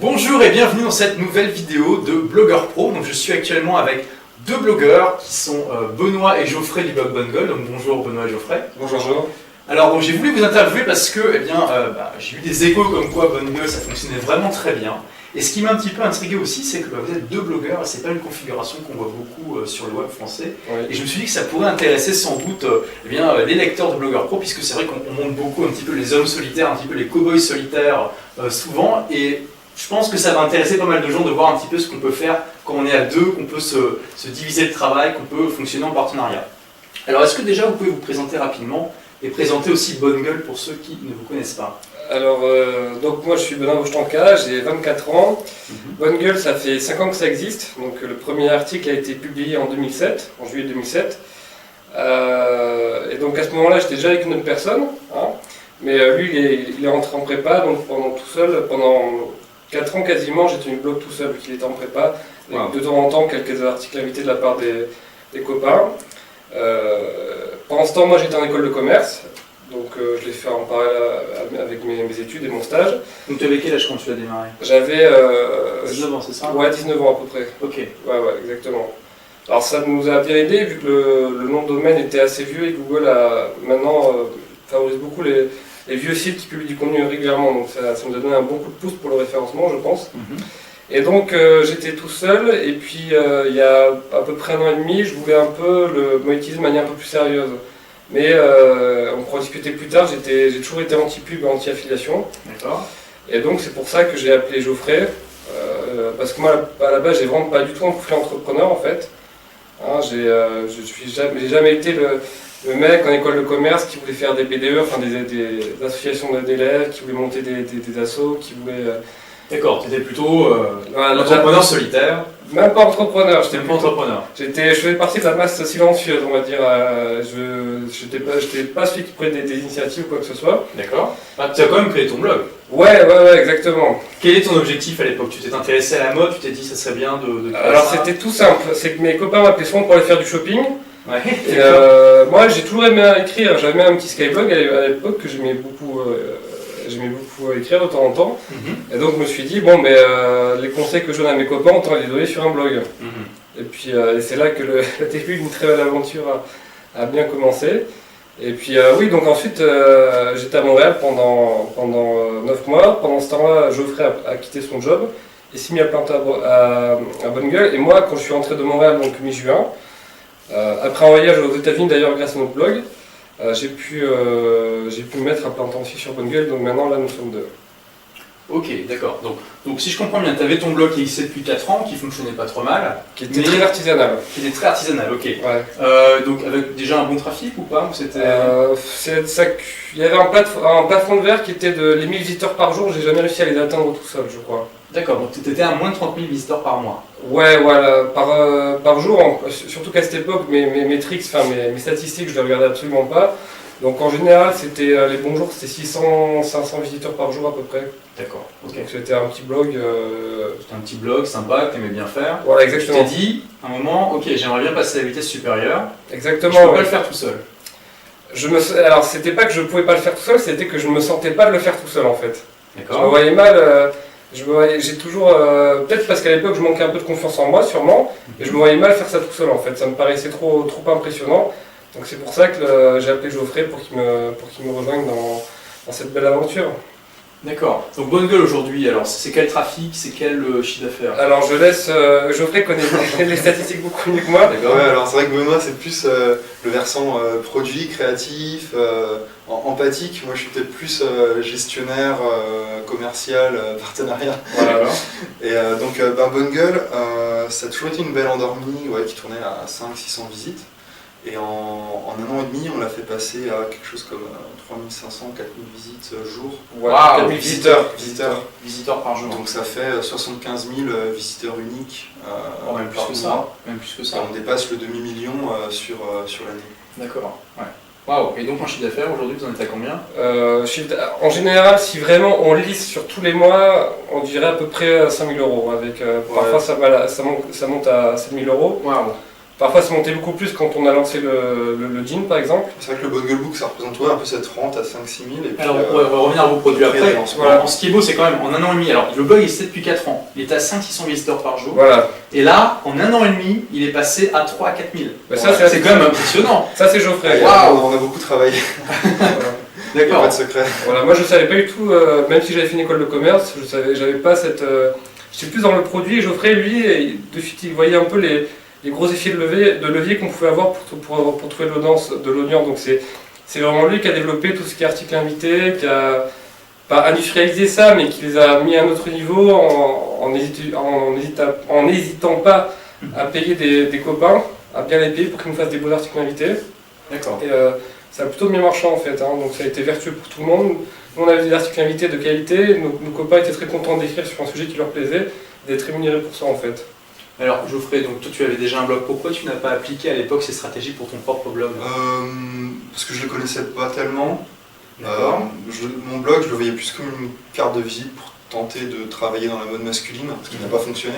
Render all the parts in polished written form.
Bonjour et bienvenue dans cette nouvelle vidéo de Blogueur Pro. Donc, je suis actuellement avec deux blogueurs qui sont Benoît et Geoffrey du blog Bungle. Donc bonjour Benoît et Geoffrey. Bonjour. Alors j'ai voulu vous interviewer parce que j'ai eu des échos comme quoi Bungle ça fonctionnait vraiment très bien. Et ce qui m'a un petit peu intrigué aussi, c'est que vous êtes deux blogueurs et c'est pas une configuration qu'on voit beaucoup sur le web français. Oui. Et je me suis dit que ça pourrait intéresser sans doute les lecteurs de Blogueur Pro, puisque c'est vrai qu'on montre beaucoup un petit peu les hommes solitaires, un petit peu les cow-boys solitaires souvent. Et je pense que ça va intéresser pas mal de gens de voir un petit peu ce qu'on peut faire quand on est à deux, qu'on peut se diviser le travail, qu'on peut fonctionner en partenariat. Alors est-ce que déjà vous pouvez vous présenter rapidement et présenter aussi Bungle pour ceux qui ne vous connaissent pas? Alors, donc moi je suis Benoît Bochtanka, j'ai 24 ans. Bungle, ça fait 5 ans que ça existe. Donc le premier article a été publié en 2007, en juillet 2007. Et donc à ce moment-là, j'étais déjà avec une autre personne. Hein, mais lui, il est rentré en prépa, donc pendant 4 ans quasiment, j'ai tenu le blog tout seul, vu qu'il était en prépa. Avec de temps en temps, quelques articles invités de la part des copains. Pendant ce temps, moi j'étais en école de commerce. Donc je l'ai fait en parallèle avec mes études et mon stage. Donc tu avais quel âge quand tu as démarré? J'avais 19 ans, c'est ça? Ouais, 19 ans à peu près. Ok. Ouais, exactement. Alors ça nous a bien aidé vu que le nom de domaine était assez vieux et Google a maintenant favorise beaucoup les vieux sites qui publient du contenu régulièrement. Donc ça nous a donné un bon coup de pouce pour le référencement, je pense. Et donc j'étais tout seul et puis il y a à peu près 1 an et demi, je voulais un peu le monétiser de manière un peu plus sérieuse. Mais on pourra discuter plus tard, j'ai toujours été anti-pub et anti-affiliation. D'accord. Et donc c'est pour ça que j'ai appelé Geoffrey, parce que moi à la base j'ai vraiment pas du tout un profil entrepreneur en fait. Hein, j'ai jamais été le mec en école de commerce qui voulait faire des BDE, enfin des associations d'élèves, qui voulait monter des assos, qui voulait... D'accord, tu étais plutôt entrepreneur solitaire. Même pas entrepreneur, J'étais pas entrepreneur. Je faisais partie de la masse silencieuse, on va dire. J'étais pas celui qui prenait des initiatives ou quoi que ce soit. D'accord. Ah, tu as quand même créé ton blog. Ouais, exactement. Quel est ton objectif à l'époque? Tu t'es intéressé à la mode, tu t'es dit ça serait bien de créer Alors ça? c'était tout simple, c'est que mes copains m'appelaient souvent pour aller faire du shopping. Ouais. Et moi j'ai toujours aimé écrire, j'avais même un petit skyblog à l'époque que j'aimais beaucoup écrire de temps en temps. Et donc je me suis dit, bon, mais les conseils que je donne à mes copains, autant les donner sur un blog. Et puis c'est là que le début d'une très belle aventure a bien commencé. Et puis oui, donc ensuite j'étais à Montréal pendant 9 mois. Pendant ce temps-là, Geoffrey a quitté son job et s'est mis à plein temps à Bungle. Et moi, quand je suis rentré de Montréal, donc mi-juin, après un voyage aux États-Unis d'ailleurs grâce à notre blog, j'ai pu me mettre à plein temps aussi sur Bungle, donc maintenant là nous sommes deux. Ok, d'accord. Donc si je comprends bien, tu avais ton blog qui existait depuis 4 ans, qui fonctionnait pas trop mal. Qui était très artisanal. Qui était très artisanal, ok. Ouais. Donc avec déjà un bon trafic ou pas? Il y avait un plafond de verre qui était de les 1000 visiteurs par jour, j'ai jamais réussi à les atteindre tout seul, je crois. D'accord, donc tu étais à moins de 30 000 visiteurs par mois. Ouais, voilà, par jour, surtout qu'à cette époque, mes statistiques, je les regardais absolument pas. Donc en général, c'était les bons jours, c'était 600-500 visiteurs par jour à peu près. D'accord. Okay. Donc c'était un petit blog. C'était un petit blog sympa que tu aimais bien faire. Voilà, exactement. Tu t'es dit, à un moment, ok, j'aimerais bien passer à la vitesse supérieure. Exactement. Je peux pas le faire tout seul. Alors c'était pas que je pouvais pas le faire tout seul, c'était que je me sentais pas de le faire tout seul en fait. D'accord. Je me voyais mal. J'ai toujours, peut-être parce qu'à l'époque je manquais un peu de confiance en moi sûrement, et je me voyais mal faire ça tout seul en fait, ça me paraissait trop impressionnant. Donc c'est pour ça que j'ai appelé Geoffrey pour qu'il me rejoigne dans cette belle aventure. D'accord. Donc Bungle aujourd'hui, alors c'est quel trafic, c'est quel chiffre d'affaires? Alors je laisse, Geoffrey connaît les statistiques beaucoup mieux que moi. D'accord. Ouais, alors c'est vrai que Benoît c'est plus le versant produit, créatif, empathique. Moi je suis peut-être plus gestionnaire, commercial, partenariat. Voilà. Et donc Bungle, ça a toujours été une belle endormie, ouais, qui tournait à 500-600 visites. Et en 1 an et demi, on l'a fait passer à quelque chose comme 3500-4000 visites jour. Wow, 4000 visiteurs par jour. Donc ça fait 75 000 visiteurs uniques. Même plus que ça. Même plus que ça. On dépasse le demi-million sur l'année. D'accord. Ouais. Waouh. Et donc en chiffre d'affaires aujourd'hui, vous en êtes à combien? En général, si vraiment on lisse sur tous les mois, on dirait à peu près 5 000 euros. Parfois ça monte à 7 000 euros. Waouh. Parfois ça montait beaucoup plus quand on a lancé le jean par exemple. C'est vrai que le Bungle Book, ça représente un peu cette rente à 5-6 000. Et puis, Alors, on va revenir à vos produits après. Voilà. Ce qui est beau, c'est quand même en 1 an et demi. Alors, le blog existait depuis 4 ans. Il était à 500-600 visiteurs par jour. Voilà. Et là, en 1 an et demi, il est passé à 3 à 4 000. Bah, C'est quand même impressionnant. Ça c'est Geoffrey. Waouh. On a beaucoup travaillé. Voilà. D'accord. Pas de secret. Voilà, moi je savais pas du tout, même si j'avais fait une école de commerce, j'avais pas cette. J'étais plus dans le produit. Et Geoffrey, lui, de suite, il voyait un peu les gros effets de levier qu'on pouvait avoir pour trouver l'audience. Donc c'est vraiment lui qui a développé tout ce qui est article invité, qui a pas industrialisé ça, mais qui les a mis à un autre niveau en n'hésitant pas à payer des copains, à bien les payer pour qu'ils nous fassent des beaux articles invités. D'accord. Et ça a plutôt bien marché en fait, hein, donc ça a été vertueux pour tout le monde. Nous on avait des articles invités de qualité, nos copains étaient très contents d'écrire sur un sujet qui leur plaisait, d'être rémunérés pour ça en fait. Alors, Geoffrey, donc toi tu avais déjà un blog. Pourquoi tu n'as pas appliqué à l'époque ces stratégies pour ton propre blog? Parce que je le connaissais pas tellement. D'accord. Mon blog, je le voyais plus comme une carte de visite pour tenter de travailler dans la mode masculine, ce qui n'a pas fonctionné.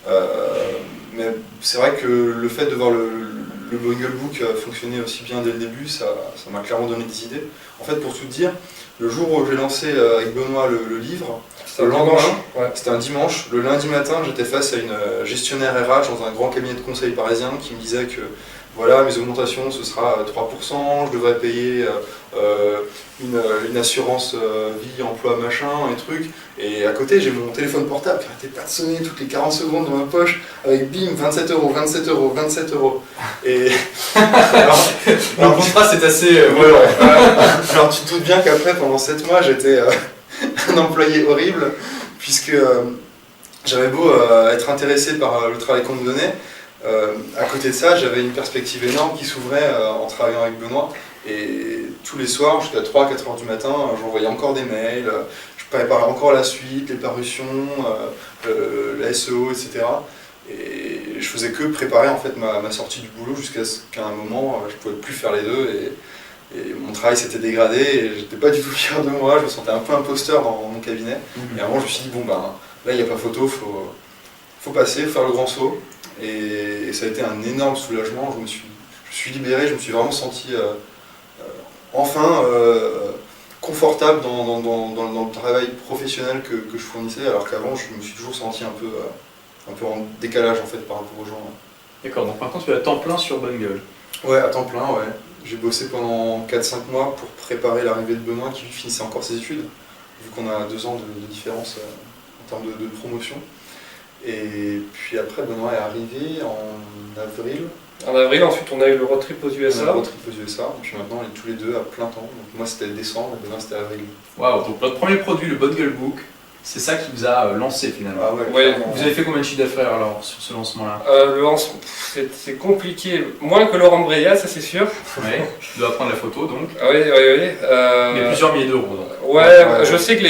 Mais c'est vrai que le fait de voir le Bungle Book fonctionner aussi bien dès le début, ça m'a clairement donné des idées. En fait, pour tout dire, le jour où j'ai lancé avec Benoît le livre, le lendemain, c'était un dimanche, le lundi matin, j'étais face à une gestionnaire RH dans un grand cabinet de conseil parisien qui me disait que voilà, mes augmentations ce sera 3%, je devrais payer une assurance vie, emploi, machin, et trucs. Et à côté, j'ai mon téléphone portable qui n'arrêtait pas de sonner toutes les 40 secondes dans ma poche avec bim, 27 €, 27 €, 27 €. Et Le contrat, c'est assez. alors tu te doutes bien qu'après, pendant 7 mois, j'étais un employé horrible, puisque j'avais beau être intéressé par le travail qu'on me donnait, à côté de ça, j'avais une perspective énorme qui s'ouvrait en travaillant avec Benoît. Et tous les soirs, jusqu'à 3-4 heures du matin, j'envoyais encore des mails, je préparais encore la suite, les parutions, la SEO, etc. Et je faisais que préparer en fait ma sortie du boulot jusqu'à ce qu'à un moment, je ne pouvais plus faire les deux. Et mon travail s'était dégradé et j'étais pas du tout fier de moi, je me sentais un peu imposteur dans mon cabinet. Et à un moment, je me suis dit, bon ben là, il n'y a pas photo, faut passer, faut faire le grand saut. Et ça a été un énorme soulagement, je me suis libéré, je me suis vraiment senti enfin confortable dans le travail professionnel que je fournissais, alors qu'avant je me suis toujours senti un peu en décalage en fait par rapport aux gens. D'accord, donc maintenant tu es à temps plein sur Bungle. Ouais, à temps plein, ouais. J'ai bossé pendant 4-5 mois pour préparer l'arrivée de Benoît qui lui finissait encore ses études, vu qu'on a 2 ans de différence en termes de promotion. Et puis après, Benoît est arrivé en avril. En avril, ensuite on a eu le road trip aux USA. On a le road trip aux USA, et puis maintenant on est tous les deux à plein temps. Donc moi c'était décembre et Benoît c'était avril. Waouh, donc votre premier produit, le Bungle Book, c'est ça qui vous a lancé finalement. Ah ouais, Ouais. Vous avez fait combien de chiffre d'affaires alors sur ce lancement-là? Le lancement, c'est compliqué, moins que Laurent Breillat, ça c'est sûr. Ouais, tu dois prendre la photo donc. Ah oui. Mais plusieurs milliers d'euros donc. Ouais, je sais que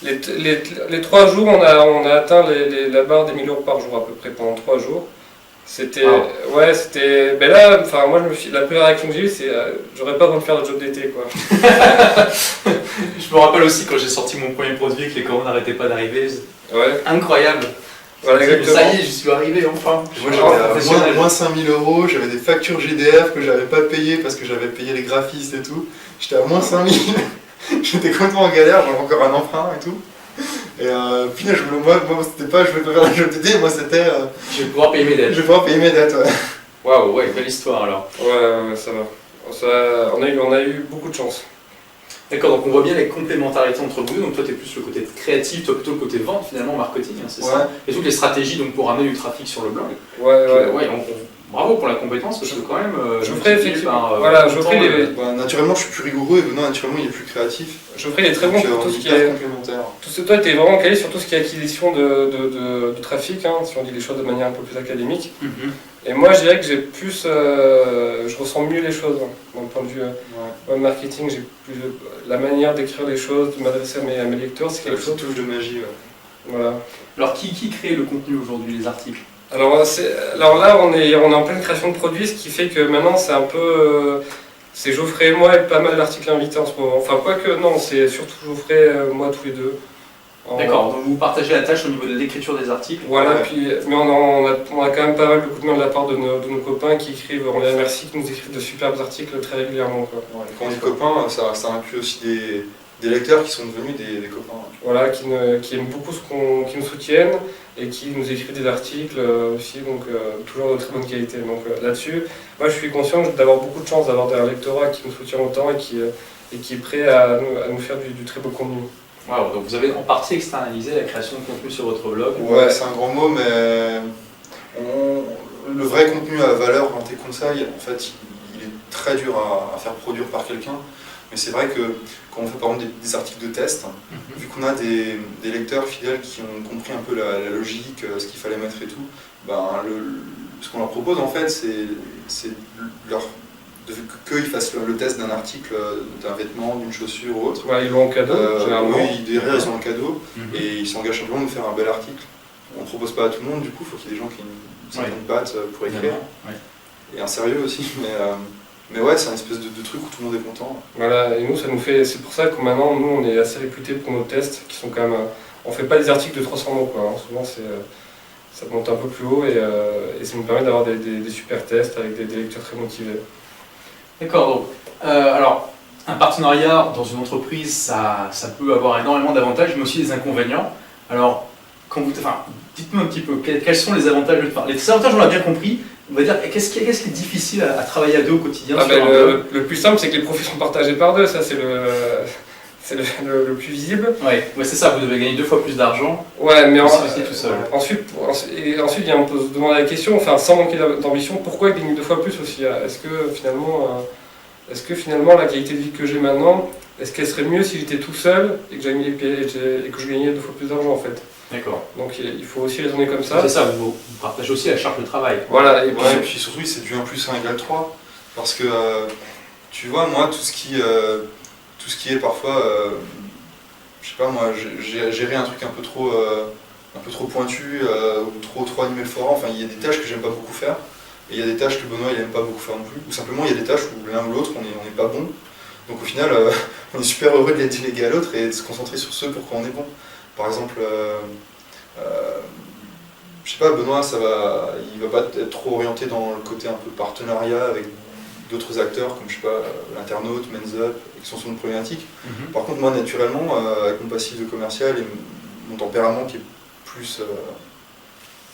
les 3 jours, on a atteint la barre des 1000 € par jour à peu près pendant 3 jours. C'était. Ah. Ouais, c'était. Ben là, enfin, moi, la première réaction que j'ai eue, c'est j'aurais pas besoin de faire le job d'été, quoi. Je me rappelle aussi quand j'ai sorti mon premier produit que les commandes n'arrêtaient pas d'arriver. Ouais. Incroyable. Voilà, exactement. Ça y est, j'y suis arrivé enfin. Moi j'étais à moins 5000 €, j'avais des factures GDF que j'avais pas payées parce que j'avais payé les graphistes et tout. J'étais à moins 5000, j'étais complètement en galère, j'avais encore un emprunt et tout. Et puis moi c'était pas je voulais pas faire le job d'été, moi c'était Je vais pouvoir payer mes dettes. je vais pouvoir payer mes dettes. Ouais. Waouh, ouais, belle histoire alors. Ouais, ça va. On a eu beaucoup de chance. D'accord, donc on voit bien les complémentarités entre vous deux. Donc toi, tu es plus le côté créatif, toi plutôt le côté vente finalement, marketing, hein, c'est ça. Et toutes les stratégies donc, pour amener du trafic sur le blog. Ouais. Bravo pour la compétence, parce que quand même. Je ferai effectivement. Naturellement, je suis plus rigoureux et Benoît, naturellement, il est plus créatif. Geoffrey, il est très bon pour tout ce qui est complémentaire. Toi, tu es vraiment calé sur tout ce qui est acquisition de trafic, hein, si on dit les choses de manière un peu plus académique. Et moi, je dirais que j'ai plus. Je ressens mieux les choses. Hein, d'un point de vue web marketing, j'ai plus la manière d'écrire les choses, de m'adresser à mes lecteurs, c'est quelque chose. Touche de magie, ouais. Voilà. Alors, qui crée le contenu aujourd'hui, les articles? Alors là, on est en pleine création de produits, ce qui fait que maintenant, c'est un peu. C'est Geoffrey et moi et pas mal d'articles invités en ce moment. Enfin, quoique, non, c'est surtout Geoffrey et moi tous les deux. D'accord, donc vous partagez la tâche au niveau de l'écriture des articles. Voilà, Ouais. puis, mais on a quand même pas mal de coups de main de la part de nos copains qui écrivent, on les remercie, qui nous écrivent de superbes articles très régulièrement, quoi. Quand on dit copains, ça inclut aussi des lecteurs qui sont devenus des copains. Voilà, qui aiment beaucoup qui nous soutiennent et qui nous écrivent des articles aussi, donc toujours de très bonne qualité. Donc là-dessus, moi je suis conscient d'avoir beaucoup de chance d'avoir un lectorat qui nous soutient autant et qui est prêt à nous faire du très beau contenu. Wow, donc vous avez en partie externalisé la création de contenu sur votre blog. Ouais, c'est un grand mot, mais le vrai contenu à valeur dans tes conseils, en fait, il est très dur à faire produire par quelqu'un. Mais c'est vrai que quand on fait par exemple des articles de test, vu qu'on a des lecteurs fidèles qui ont compris un peu la logique, ce qu'il fallait mettre et tout, ce qu'on leur propose en fait, c'est qu'ils fassent le test d'un article, d'un vêtement, d'une chaussure ou autre. Ouais, ils l'ont en cadeau, généralement. Oui, derrière ils ont le cadeau et ils s'engagent simplement de faire un bel article. On ne propose pas à tout le monde, du coup, il faut qu'il y ait des gens qui aient une certaine patte pour écrire. Ouais. Et un sérieux aussi, mais ouais, c'est un espèce de truc où tout le monde est content. Voilà, et nous, ça nous fait. C'est pour ça que maintenant, nous, on est assez réputés pour nos tests, qui sont quand même. On fait pas des articles de 300 mots, quoi. Hein. Souvent, ça monte un peu plus haut et ça nous permet d'avoir des super tests avec des lecteurs très motivés. D'accord, donc alors un partenariat dans une entreprise, ça peut avoir énormément d'avantages, mais aussi des inconvénients. Alors, dites-moi un petit peu, quels sont les avantages les avantages, on l'a bien compris. On va dire, qu'est-ce qui est difficile à travailler à deux au quotidien sur un blog? Le plus simple, c'est que les profits sont partagés par deux, ça c'est le plus visible. Ouais, c'est ça, vous devez gagner 2 fois plus d'argent. Ouais, mais tout seul. Ensuite, on peut se demander la question, enfin, sans manquer d'ambition, pourquoi gagner 2 fois plus aussi? Est-ce que finalement la qualité de vie que j'ai maintenant, est-ce qu'elle serait mieux si j'étais tout seul et que je gagnais 2 fois plus d'argent en fait? D'accord. Donc il faut aussi raisonner comme ça. C'est ça, vous partagez aussi la charge de travail. Voilà, Et puis surtout, c'est du 1 plus 1 égale 3. Parce que, tu vois, moi, tout ce qui est parfois, je sais pas moi, gérer un truc un peu trop pointu, ou trop animé le forum, enfin, il y a des tâches que j'aime pas beaucoup faire. Et il y a des tâches que Benoît il aime pas beaucoup faire non plus. Ou simplement, il y a des tâches où l'un ou l'autre, on n'est pas bon. Donc au final, on est super heureux de les déléguer à l'autre et de se concentrer sur ce pour quoi on est bon. Par exemple, je sais pas, Benoît, il va pas être trop orienté dans le côté un peu partenariat avec d'autres acteurs comme, je sais pas, l'internaute, Men's Up, qui sont sur une problématique. Par contre, moi, naturellement, avec mon passif de commercial et mon tempérament qui est plus,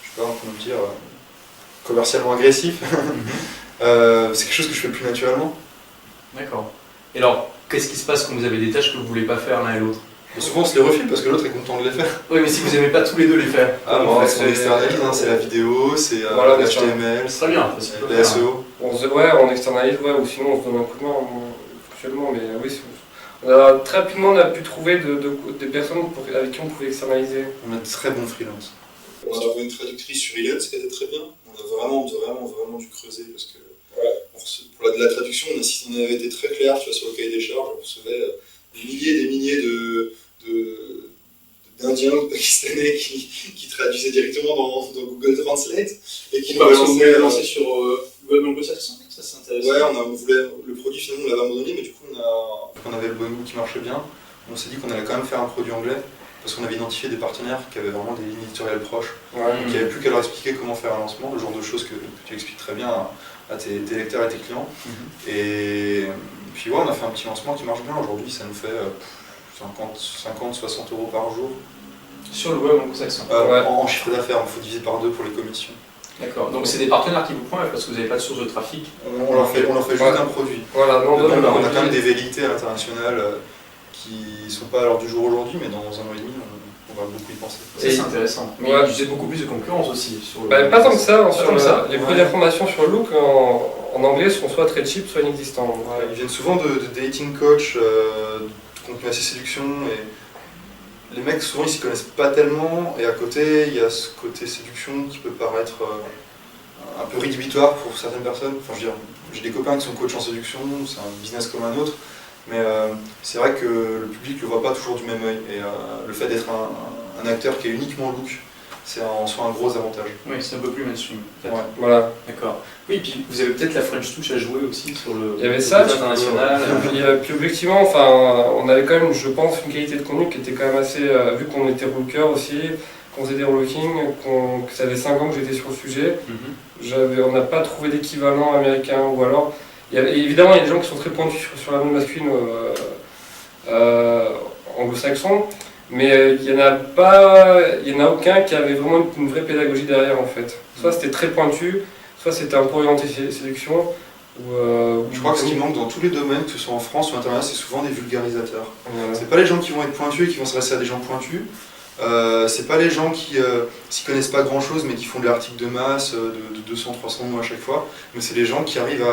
je sais pas comment dire, commercialement agressif, c'est quelque chose que je fais plus naturellement. D'accord. Et alors, qu'est-ce qui se passe quand vous avez des tâches que vous voulez pas faire l'un et l'autre? Et souvent, on se les refile parce que l'autre est content de les faire. Oui, mais si vous n'aimez pas tous les deux les faire. Ah, bon, on externalise, hein, c'est la vidéo, c'est l'HTML, c'est très bien, la SEO. On externalise, ou sinon on se donne un coup de main actuellement, mais oui, très rapidement on a pu trouver des personnes avec qui on pouvait externaliser. On a de très bons freelances. On a trouvé une traductrice sur Iliad, ce qui était très bien. On a vraiment dû creuser parce que pour la traduction, on avait été très clair, tu vois, sur le cahier des charges, on recevait des milliers d'Indiens ou de Pakistanais qui traduisaient directement dans Google Translate et qui nous lancer sur web anglo-saxon. Ça c'est intéressant. Ouais, on voulait le produit finalement on l'avait abandonné, mais du coup on avait le bon goût qui marchait bien. On s'est dit qu'on allait quand même faire un produit anglais parce qu'on avait identifié des partenaires qui avaient vraiment des lignes éditoriales proches. Donc il n'y avait plus qu'à leur expliquer comment faire un lancement, le genre de choses que tu expliques très bien à tes lecteurs et tes clients. Et puis ouais, on a fait un petit lancement qui marche bien. Aujourd'hui, ça nous fait 50-60 € par jour. Sur le web anglo-saxon. En chiffre d'affaires, il faut diviser par 2 pour les commissions. D'accord, donc c'est des partenaires qui vous prennent parce que vous n'avez pas de source de trafic. On leur fait juste un produit. Voilà, on a quand même des velléités à l'international qui ne sont pas à l'heure du jour aujourd'hui, mais dans 1 an et demi, on va beaucoup y penser. C'est intéressant. Mais vous avez beaucoup plus de concurrence aussi. Pas tant que ça. Les produits d'information sur le look en anglais sont soit très cheap, soit inexistants. Ils viennent souvent de dating coach, de contenu assez séduction. Et les mecs, souvent, ils s'y connaissent pas tellement. Et à côté, il y a ce côté séduction qui peut paraître un peu rédhibitoire pour certaines personnes. Enfin, je veux dire, j'ai des copains qui sont coachs en séduction, c'est un business comme un autre. Mais c'est vrai que le public le voit pas toujours du même œil. Et le fait d'être un acteur qui est uniquement look, c'est en soi un gros avantage. Oui, c'est un peu plus mainstream. peut-être. Ouais, voilà. D'accord. Oui, et puis vous avez peut-être la French touch à jouer aussi sur le Il y avait ça, international. Puis objectivement, enfin, on avait quand même, je pense, une qualité de contenu qui était quand même assez, vu qu'on était rocker aussi, qu'on faisait des rollwalking, que ça avait 5 ans que j'étais sur le sujet, on n'a pas trouvé d'équivalent américain, ou alors, évidemment il y a des gens qui sont très pointus sur la mode masculine anglo-saxon, mais il n'y en a aucun qui avait vraiment une vraie pédagogie derrière en fait. Soit c'était très pointu, soit c'était un peu orienté séduction. Je crois que ce qui manque dans tous les domaines, que ce soit en France ou à l'international, c'est souvent des vulgarisateurs. C'est pas les gens qui vont être pointus et qui vont s'adresser à des gens pointus. C'est pas les gens qui s'y connaissent pas grand chose mais qui font de l'article de masse de 200-300 mots à chaque fois. Mais c'est les gens qui arrivent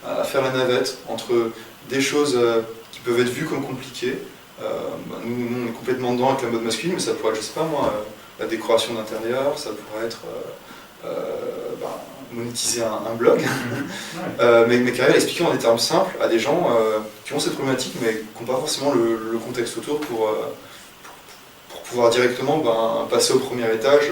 à faire la navette entre des choses qui peuvent être vues comme compliquées. Nous on est complètement dedans avec la mode masculine, mais ça pourrait être, je sais pas moi, la décoration d'intérieur, ça pourrait être monétiser un blog, mais qui arrive à expliquer en des termes simples à des gens qui ont cette problématique mais qui n'ont pas forcément le contexte autour pour pouvoir directement passer au premier étage.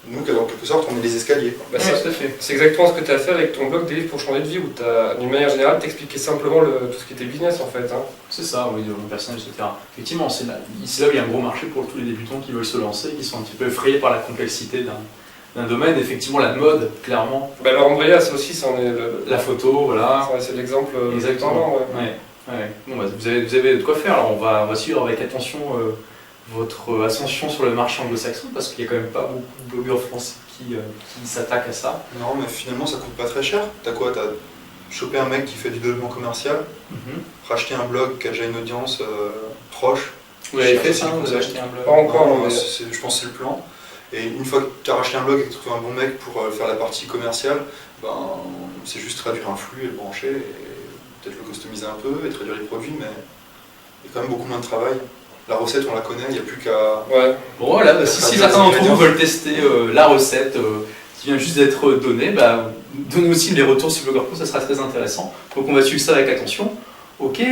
Nous, en quelque sorte, on est les escaliers. Tout à fait. C'est exactement ce que tu as fait avec ton blog des livres pour changer de vie, où d'une manière générale, t'expliquais simplement tout ce qui était business en fait. C'est ça, oui, développement personnel, etc. Effectivement, c'est là où il y a un gros marché pour tous les débutants qui veulent se lancer, qui sont un petit peu effrayés par la complexité d'un domaine. Effectivement, la mode, clairement. Alors Andrea, ça aussi, c'en est la photo, voilà. C'est l'exemple. Exactement. Ouais. Bon, vous avez de quoi faire. Alors, on va suivre avec attention votre ascension sur le marché anglo-saxon, parce qu'il n'y a quand même pas beaucoup de blogueurs français qui s'attaquent à ça. Non, mais finalement, ça coûte pas très cher. T'as quoi? T'as chopé un mec qui fait du développement commercial, racheter un blog qui a déjà une audience proche. Vous avez fait ça? Vous avez acheté un blog? Pas encore, non, je pense que c'est le plan. Et une fois que tu as racheté un blog et que tu trouves un bon mec pour faire la partie commerciale, c'est juste traduire un flux et le brancher, et peut-être le customiser un peu et traduire les produits, mais il y a quand même beaucoup moins de travail. La recette, on la connaît, il n'y a plus qu'à... Ouais. Bon voilà, si certains d'entre vous veulent tester la recette qui vient juste d'être donnée, donnez aussi les retours sur Blogger Pro, ça sera très intéressant. Donc on va suivre ça avec attention. Ok,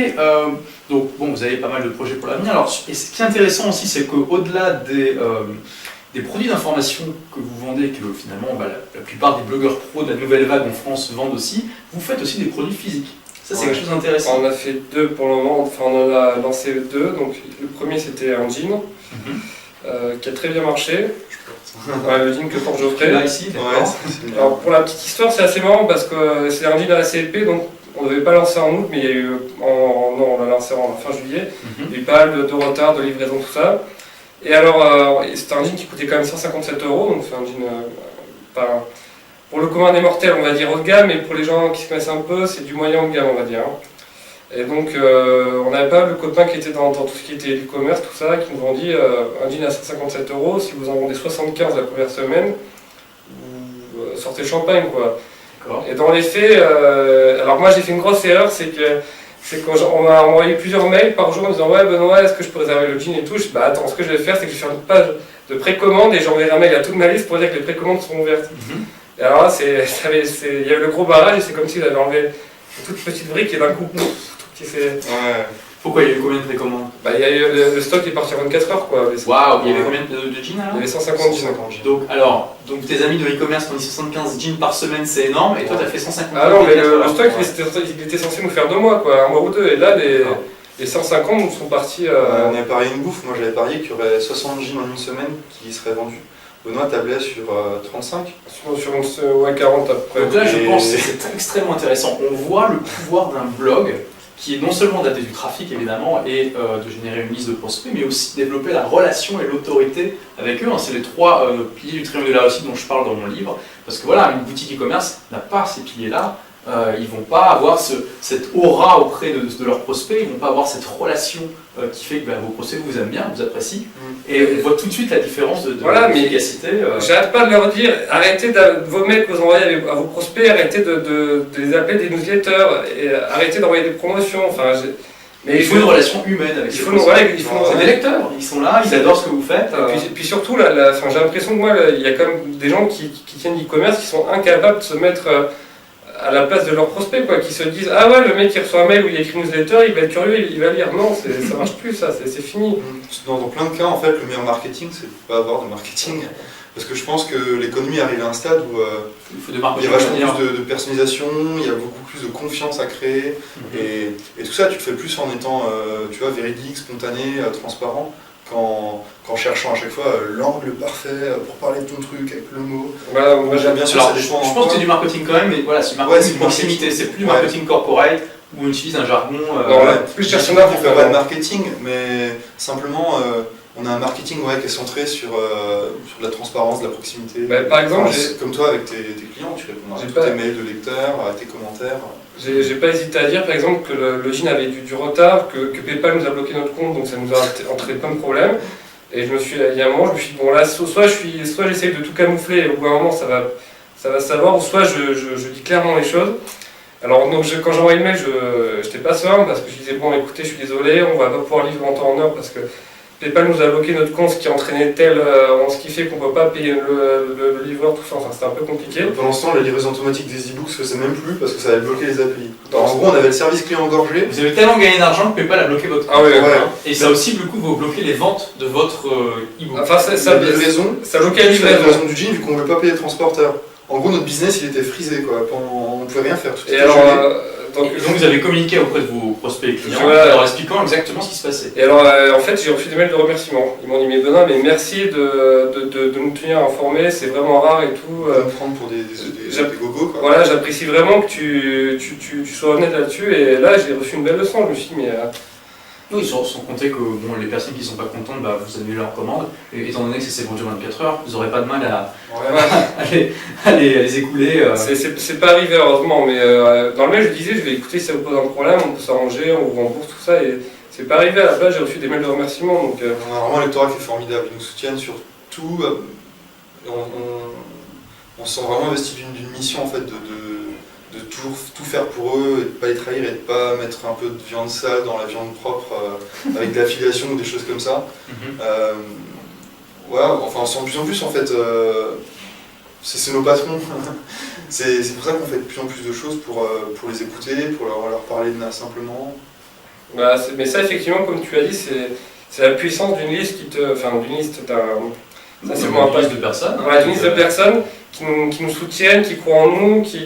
donc bon, vous avez pas mal de projets pour l'avenir. Alors, et ce qui est intéressant aussi, c'est qu'au-delà des produits d'information que vous vendez, que finalement la plupart des blogueurs pro de la nouvelle vague en France vendent aussi, vous faites aussi des produits physiques. Ça, c'est quelque chose d'intéressant. On a fait 2 pour le moment, enfin on en a lancé 2. Donc le premier c'était un jean qui a très bien marché. Le jean que porte Geoffrey. Là ici, d'accord. Alors pour la petite histoire, c'est assez marrant parce que c'est un jean à la CLP, donc on ne devait pas lancer en août, mais il y a eu on l'a lancé en fin juillet. Il y a eu pas mal de retard, de livraison, tout ça. Et alors, c'était un jean qui coûtait quand même 157 €, donc c'est un jean pour le commun des mortels, on va dire haut de gamme, mais pour les gens qui se connaissent un peu, c'est du moyen haut de gamme, on va dire. Et donc, on n'avait pas le copain qui était dans tout ce qui était e-commerce, tout ça, qui nous ont dit un jean à 157 €, si vous en vendez 75 la première semaine, vous sortez le champagne, quoi. Et dans les faits, alors moi j'ai fait une grosse erreur, c'est qu'on m'a envoyé plusieurs mails par jour en me disant ouais Benoît, est-ce que je peux réserver le jean et tout. Je dis attends, ce que je vais faire c'est que je vais faire une page de précommande et j'enverrai un mail à toute ma liste pour dire que les précommandes sont ouvertes. Et alors là, il y avait le gros barrage et c'est comme si vous avez enlevé une toute petite brique et d'un coup, tout qui s'est... Pourquoi il y a eu combien de précommandes? Il y a eu le stock est parti en 24 heures quoi. Waouh, il y avait combien de jeans alors? Il y avait 150 jeans. Donc tes amis de e-commerce t'ont dit 75 jeans par semaine, c'est énorme, et toi t'as fait 150. Ah non, mais le stock il était censé nous faire 2 mois quoi, 1 mois ou 2, et là les 150 nous sont partis. On a parié une bouffe, moi j'avais parié qu'il y aurait 60 jeans en une semaine qui seraient vendus. Benoît tablait sur 35. Sur 40 après. Donc là je pense que c'est extrêmement intéressant. On voit le pouvoir d'un blog qui est non seulement d'adapter du trafic évidemment et de générer une liste de prospects, mais aussi développer la relation et l'autorité avec eux. C'est les 3 piliers du triangle de la réussite dont je parle dans mon livre. Parce que voilà, une boutique e-commerce n'a pas ces piliers-là. Ils vont pas avoir cette aura auprès de leurs prospects, ils vont pas avoir cette relation qui fait que vos prospects vous aiment bien, vous apprécient. Et on voit tout de suite la différence de l'efficacité. J'arrête pas de leur dire, arrêtez vos mails que vous envoyez à vos prospects, arrêtez de les appeler des newsletters, et arrêtez d'envoyer des promotions. Mais il faut une relation humaine avec ces prospects. C'est des lecteurs, ils sont là, ils adorent ce que vous faites. Et puis surtout, j'ai l'impression que moi, il y a quand même des gens qui tiennent l'e-commerce qui sont incapables de se mettre à la place de leurs prospects, quoi, qui se disent ah ouais, le mec qui reçoit un mail où il y a écrit newsletter, il va être curieux, il va lire. Non, ça marche plus, ça, c'est fini. Dans plein de cas, en fait, le meilleur marketing, c'est de pas avoir de marketing. Parce que je pense que l'économie arrive à un stade où Il faut de il y marketing. a vachement plus de personnalisation, il y a beaucoup plus de confiance à créer, et tout ça tu le fais plus en étant tu vois, véridique, spontané, transparent, qu'en cherchant à chaque fois l'angle parfait pour parler de ton truc avec le mot. Voilà, moi j'aime bien. Bien sûr, Alors, ça je dépend. pense que c'est du marketing quand même, mais voilà, c'est du marketing de proximité, c'est plus du marketing corporate où on utilise un jargon. Plus personnel, on fait pas de marketing, mais simplement on a un marketing qui est centré sur la transparence, de la proximité. Par exemple, comme toi avec tes clients, tu réponds à tous tes mails de lecteurs, à tes commentaires. J'ai pas hésité à dire par exemple que le Gene avait du retard, que PayPal nous a bloqué notre compte, donc ça nous a entraîné plein de problèmes. Et il y a un moment, je me suis dit, bon là, soit j'essaye de tout camoufler, et au bout d'un moment ça va se savoir, ou soit je dis clairement les choses. Alors donc quand j'ai envoyé le mail, j'étais pas serein parce que je disais, bon écoutez, je suis désolé, on va pas pouvoir livrer en temps en heure parce que PayPal nous a bloqué notre compte, ce qui entraînait ce qui fait qu'on ne peut pas payer le livreur, tout ça, enfin c'était un peu compliqué. Pendant ce temps, la livraison automatique des e-books se faisait même plus parce que ça avait bloqué les API. Alors, en gros, on avait le service client engorgé. Vous avez tellement gagné d'argent que PayPal a bloqué votre compte. Ah oui, Et ça aussi, du coup, vous bloquez les ventes de votre e-book. Enfin, la livraison, ça bloquait la livraison du jean vu qu'on ne voulait pas payer le transporteur. En gros, notre business il était frisé, quoi. On ne pouvait rien faire. Tout et était alors, gelé. Donc vous avez communiqué auprès de vos prospects et clients en leur expliquant exactement ce qui se passait. Et alors en fait j'ai reçu des mails de remerciements. Ils m'ont dit mais Benoît, mais merci de nous tenir informés, c'est vraiment rare et tout. Me prendre pour des gogos, quoi. Voilà, j'apprécie vraiment que tu sois honnête là-dessus et là j'ai reçu une belle leçon. Je me suis dit mais... Oui, sans compter que bon, les personnes qui ne sont pas contentes, vous annulez leur commande, et étant donné que c'est vendu 24 heures, vous n'aurez pas de mal à les écouler. C'est pas arrivé heureusement, mais dans le mail je disais, je vais écouter si ça vous pose un problème, on peut s'arranger, on vous rembourse tout ça, et c'est pas arrivé. À la place j'ai reçu des mails de remerciements. Donc, on a vraiment un lectorat qui est formidable, ils nous soutiennent sur tout, on se sent vraiment investi d'une mission en fait de toujours tout faire pour eux, et de ne pas les trahir et de ne pas mettre un peu de viande sale dans la viande propre avec de l'affiliation ou des choses comme ça. Enfin on sent de plus en plus en fait, c'est nos patrons. c'est pour ça qu'on fait de plus en plus de choses pour les écouter, pour leur parler simplement. Mais ça effectivement comme tu as dit, c'est la puissance d'une liste d'une liste ça c'est une liste de personnes. Une liste de personnes qui nous soutiennent, qui croient en nous, qui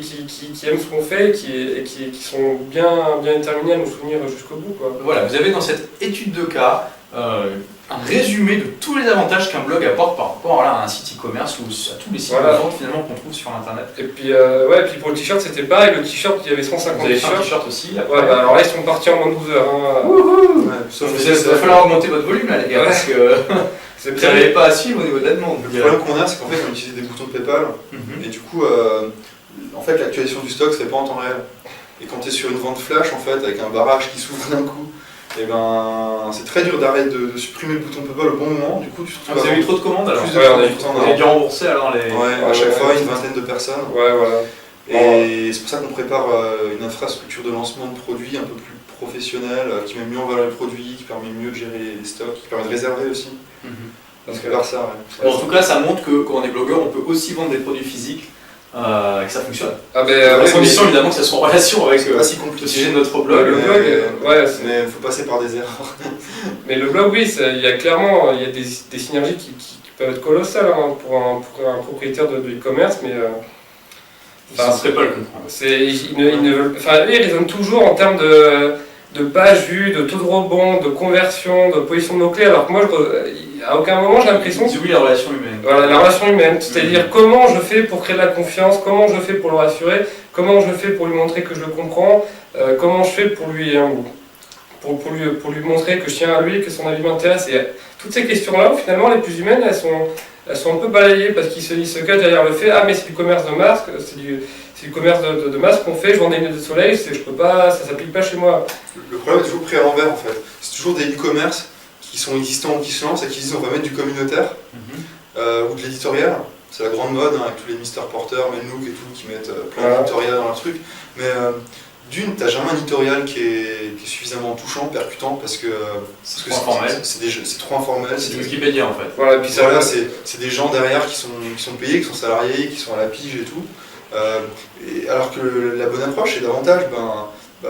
aiment ce qu'on fait et qui sont bien déterminés à nous soutenir jusqu'au bout, quoi. Voilà, vous avez dans cette étude de cas un résumé de tous les avantages qu'un blog apporte par rapport à un site e-commerce ou à tous les sites de vente finalement qu'on trouve sur internet. Et puis, puis pour le t-shirt c'était pareil, le t-shirt il y avait 150 vous avez fait un t-shirts. t-shirt aussi. Alors là ils sont partis en moins de 12 heures. Il va falloir augmenter votre volume là les gars, parce que vous n'arrivez pas à suivre au niveau de la demande. Le problème qu'on a, c'est qu'en fait on utilise des boutons de PayPal, et du coup en fait l'actualisation du stock se fait pas en temps réel. Et quand tu es sur une vente flash en fait avec un barrage qui s'ouvre d'un coup, et c'est très dur d'arrêter de supprimer le bouton PayPal au bon moment. Du coup tu te retrouves vous avez eu trop de commandes alors. Vous avez dû rembourser alors les. À chaque fois une vingtaine de personnes. Et c'est pour ça qu'on prépare une infrastructure de lancement de produits un peu plus professionnelle, qui met mieux en valeur le produit, qui permet mieux de gérer les stocks, qui permet de réserver aussi. Parce que ça, bon, en tout cas, ça montre que quand on est blogueur, on peut aussi vendre des produits physiques et que ça fonctionne. À condition évidemment que ça soit en relation avec pas si compliqué. le sujet de notre blog. Mais il faut passer par des erreurs. Mais le blog, oui, il y a clairement des synergies qui peuvent être colossales pour un propriétaire de e-commerce, mais ça ne serait pas le comprendre. Ils raisonnent toujours en termes de pages vues, de taux de rebond, de conversion, de position de mots-clés, alors que moi, à aucun moment j'ai l'impression... C'est oui, la relation humaine. Voilà, la relation humaine, c'est-à-dire comment je fais pour créer de la confiance, comment je fais pour le rassurer, comment je fais pour lui montrer que je le comprends, comment je fais pour lui montrer que je tiens à lui, que son avis m'intéresse. Et toutes ces questions-là, finalement, les plus humaines, elles sont un peu balayées parce qu'ils se cachent derrière le fait « Ah, mais c'est du commerce de masque, c'est du commerce de masque qu'on fait, je vends des lunettes de soleil, je peux pas, ça s'applique pas chez moi. » Le problème est toujours pris à l'envers en fait. C'est toujours des e-commerce qui sont existants ou qui se lancent et qui disent on va mettre du communautaire ou de l'éditorial. C'est la grande mode avec tous les Mr Porter, Menlook et tout qui mettent plein d'éditorial dans leur truc. Mais d'une, t'as jamais un éditorial qui est suffisamment touchant, percutant parce que c'est trop informel. C'est trop informel. C'est du Wikipédia en fait. Voilà, puis c'est des gens derrière qui sont payés, qui sont salariés, qui sont à la pige et tout. Alors que la bonne approche c'est davantage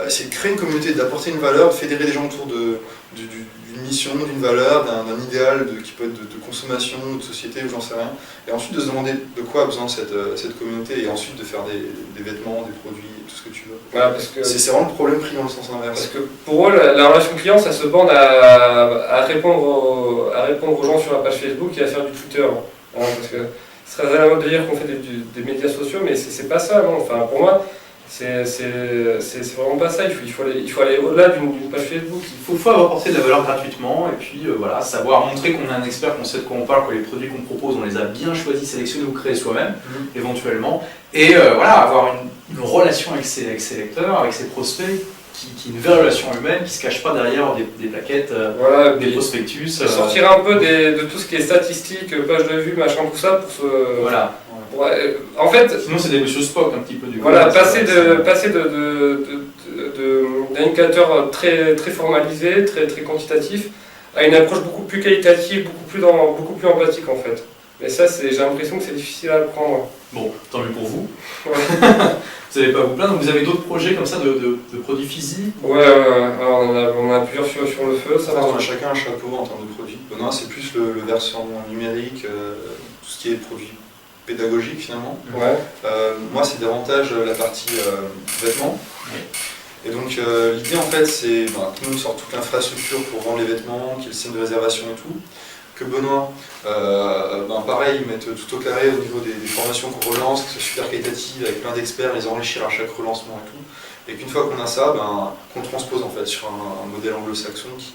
essayer de créer une communauté, d'apporter une valeur, de fédérer des gens autour d'une mission, d'une valeur, d'un idéal qui peut être de consommation, de société ou j'en sais rien. Et ensuite de se demander de quoi a besoin cette communauté et ensuite de faire des vêtements, des produits, tout ce que tu veux. Voilà, parce que c'est vraiment le problème pris dans le sens inverse. Parce que pour eux, la relation client, ça se borne à répondre aux gens sur la page Facebook et à faire du Twitter. Hein, parce que ce serait à la mode de dire qu'on fait des médias sociaux, mais c'est pas ça. Non. Enfin, pour moi, c'est vraiment pas ça. Il faut aller au-delà d'une page Facebook. Il faut apporter de la valeur gratuitement et puis voilà, savoir montrer qu'on est un expert, qu'on sait de quoi on parle, que les produits qu'on propose, on les a bien choisis, sélectionnés ou créés soi-même, éventuellement. Et voilà, avoir une relation avec ses lecteurs, avec ses prospects, qui est une vraie relation humaine, qui ne se cache pas derrière des plaquettes, voilà, des prospectus. Sortir un peu de tout ce qui est statistique, page de vue, machin, tout ça, pour se... Voilà. En fait... Sinon c'est des monsieur Spock un petit peu du coup. Voilà, passer d'indicateurs très, très formalisés, très, très quantitatifs, à une approche beaucoup plus qualitative, beaucoup plus empathique en fait. Mais ça, j'ai l'impression que c'est difficile à apprendre. Bon, tant mieux pour vous. Ouais. Vous n'allez pas vous plaindre, vous avez d'autres projets comme ça de produits physiques? Ouais. Alors, on a plusieurs sur le feu, ça va. On a chacun un chapeau en termes de produits. Benoît, c'est plus le versant numérique, tout ce qui est produits pédagogiques finalement. Ouais. Moi, c'est davantage la partie vêtements. Oui. Et donc, l'idée en fait, c'est que nous, on sort toute l'infrastructure pour vendre les vêtements, qu'il y ait le système de réservation et tout. Que Benoît, pareil, mette tout au carré au niveau des formations qu'on relance, que ce soit super qualitative, avec plein d'experts, les enrichir à chaque relancement et tout. Et qu'une fois qu'on a ça, qu'on transpose en fait sur un modèle anglo-saxon qui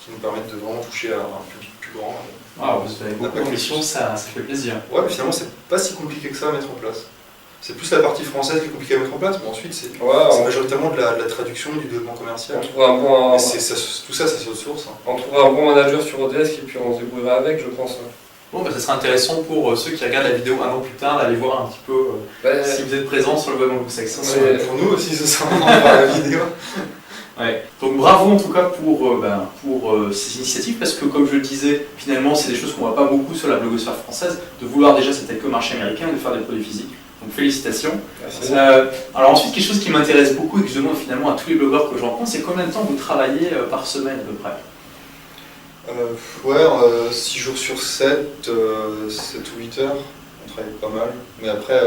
nous permette de vraiment toucher à un public plus grand. Vous avez beaucoup d'ambition, ça fait plaisir. Ouais, mais finalement, c'est pas si compliqué que ça à mettre en place. C'est plus la partie française qui est compliquée à mettre en place, mais ensuite, c'est majoritairement de la traduction et du développement commercial. On trouvera un bon... tout ça, c'est autre source. On trouvera un bon manager sur Odesk et puis on se débrouillera avec, je pense. Bon, ça sera intéressant pour ceux qui regardent la vidéo un an plus tard d'aller voir un petit peu si vous êtes présent sur le web anglo-saxon. Pour nous aussi, ce sera un an par la vidéo. Ouais. Donc bravo en tout cas pour ces initiatives, parce que comme je le disais, finalement c'est des choses qu'on voit pas beaucoup sur la blogosphère française, de vouloir déjà s'attaquer au marché américain et de faire des produits physiques. Donc félicitations. Alors ensuite, quelque chose qui m'intéresse beaucoup et que je demande finalement à tous les blogueurs que je rencontre, c'est combien de temps vous travaillez par semaine à peu près? 6 jours sur 7, 7 ou 8 heures, on travaille pas mal. Mais après,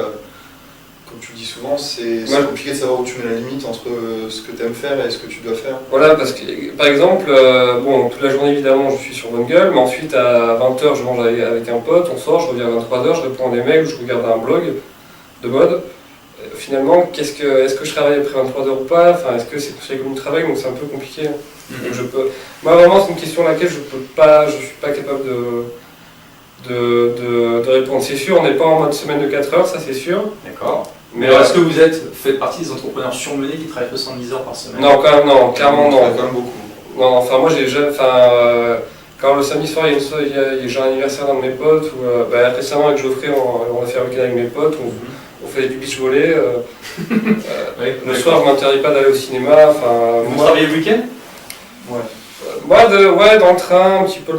comme tu le dis souvent, c'est compliqué de savoir où tu mets la limite entre ce que tu aimes faire et ce que tu dois faire. Voilà, parce que par exemple, toute la journée évidemment je suis sur Bonne-Gueule, mais ensuite à 20h je mange avec un pote, on sort, je reviens à 23h, je réponds à des mails, je regarde un blog de mode. Finalement, est-ce que je travaille après 23h ou pas? Enfin, est-ce que c'est considéré comme du travail? Donc c'est un peu compliqué. Donc moi vraiment c'est une question à laquelle je suis pas capable de répondre. C'est sûr, on n'est pas en mode semaine de 4 heures, ça c'est sûr. D'accord. Mais alors, est-ce que vous faites partie des entrepreneurs surmenés qui travaillent 70 heures par semaine? Non, quand même non, clairement non. Quand même beaucoup. Non, enfin moi quand le samedi soir j'ai un anniversaire d'un de mes potes, ou récemment avec Geoffrey on a fait un week-end avec mes potes, on fait du beach volley. Le soir je m'interdis pas d'aller au cinéma. Vous travaillez le week-end? Ouais. Moi, dans le train, un petit peu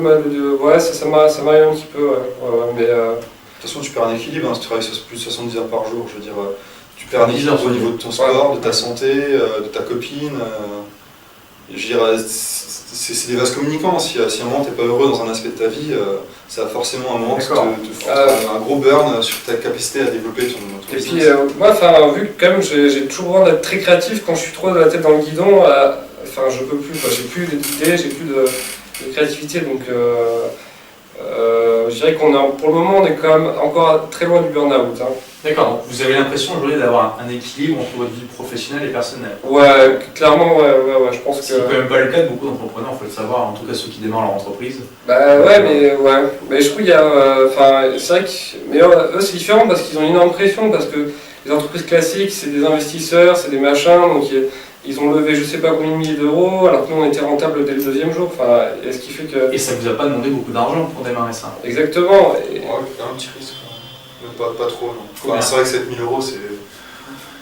ça m'arrive un petit peu, mais... De toute façon, tu perds un équilibre, si tu travailles plus de 70 heures par jour, je veux dire, tu perds un équilibre au niveau de ton sport, de ta santé, de ta copine. Je veux dire, c'est des vases communicants, si à un moment tu n'es pas heureux dans un aspect de ta vie, ça va forcément à un moment te un gros burn sur ta capacité à développer ton Et business. puis, moi, vu que quand même j'ai toujours besoin d'être très créatif, quand je suis trop de la tête dans le guidon, je peux plus, j'ai plus d'idées, j'ai plus de créativité, donc je dirais pour le moment on est quand même encore très loin du burn-out. Hein. D'accord, donc vous avez l'impression aujourd'hui d'avoir un équilibre entre votre vie professionnelle et personnelle? Ouais, clairement, je pense que... C'est quand même pas le cas de beaucoup d'entrepreneurs, il faut le savoir, en tout cas ceux qui démarrent leur entreprise. Mais je trouve qu'il y a... c'est vrai que... Mais eux c'est différent parce qu'ils ont une énorme pression, parce que les entreprises classiques c'est des investisseurs, c'est des machins, donc ils ont levé je sais pas combien de milliers d'euros, alors que nous on était rentable dès le deuxième jour, et ce qui fait que... Et ça vous a pas demandé beaucoup d'argent pour démarrer ça? Exactement. Ouais, il y a un petit risque. Pas trop, non. C'est vrai que 7 000 euros, c'est...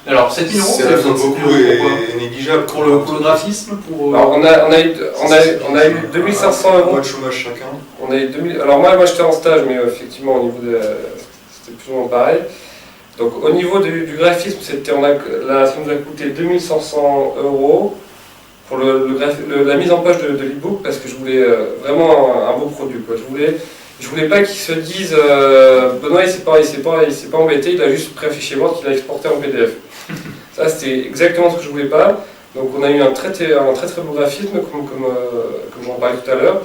Alors, 7 000 euros, c'est beaucoup et négligeable. Pour le graphisme, Alors, on a eu 2500 euros. Mois de chômage chacun. On a eu 2000... Alors moi j'étais en stage, mais effectivement au niveau de... c'était plus ou moins pareil. Donc au niveau du graphisme, ça nous a coûté 2500 € pour la mise en page de l'e-book parce que je voulais vraiment un beau produit, quoi. Je voulais pas qu'ils se disent Benoît il s'est pas embêté, il a juste pris un fichier Word qu'il a exporté en PDF. Ça c'était exactement ce que je voulais pas. Donc on a eu un très très beau graphisme comme j'en parlais tout à l'heure.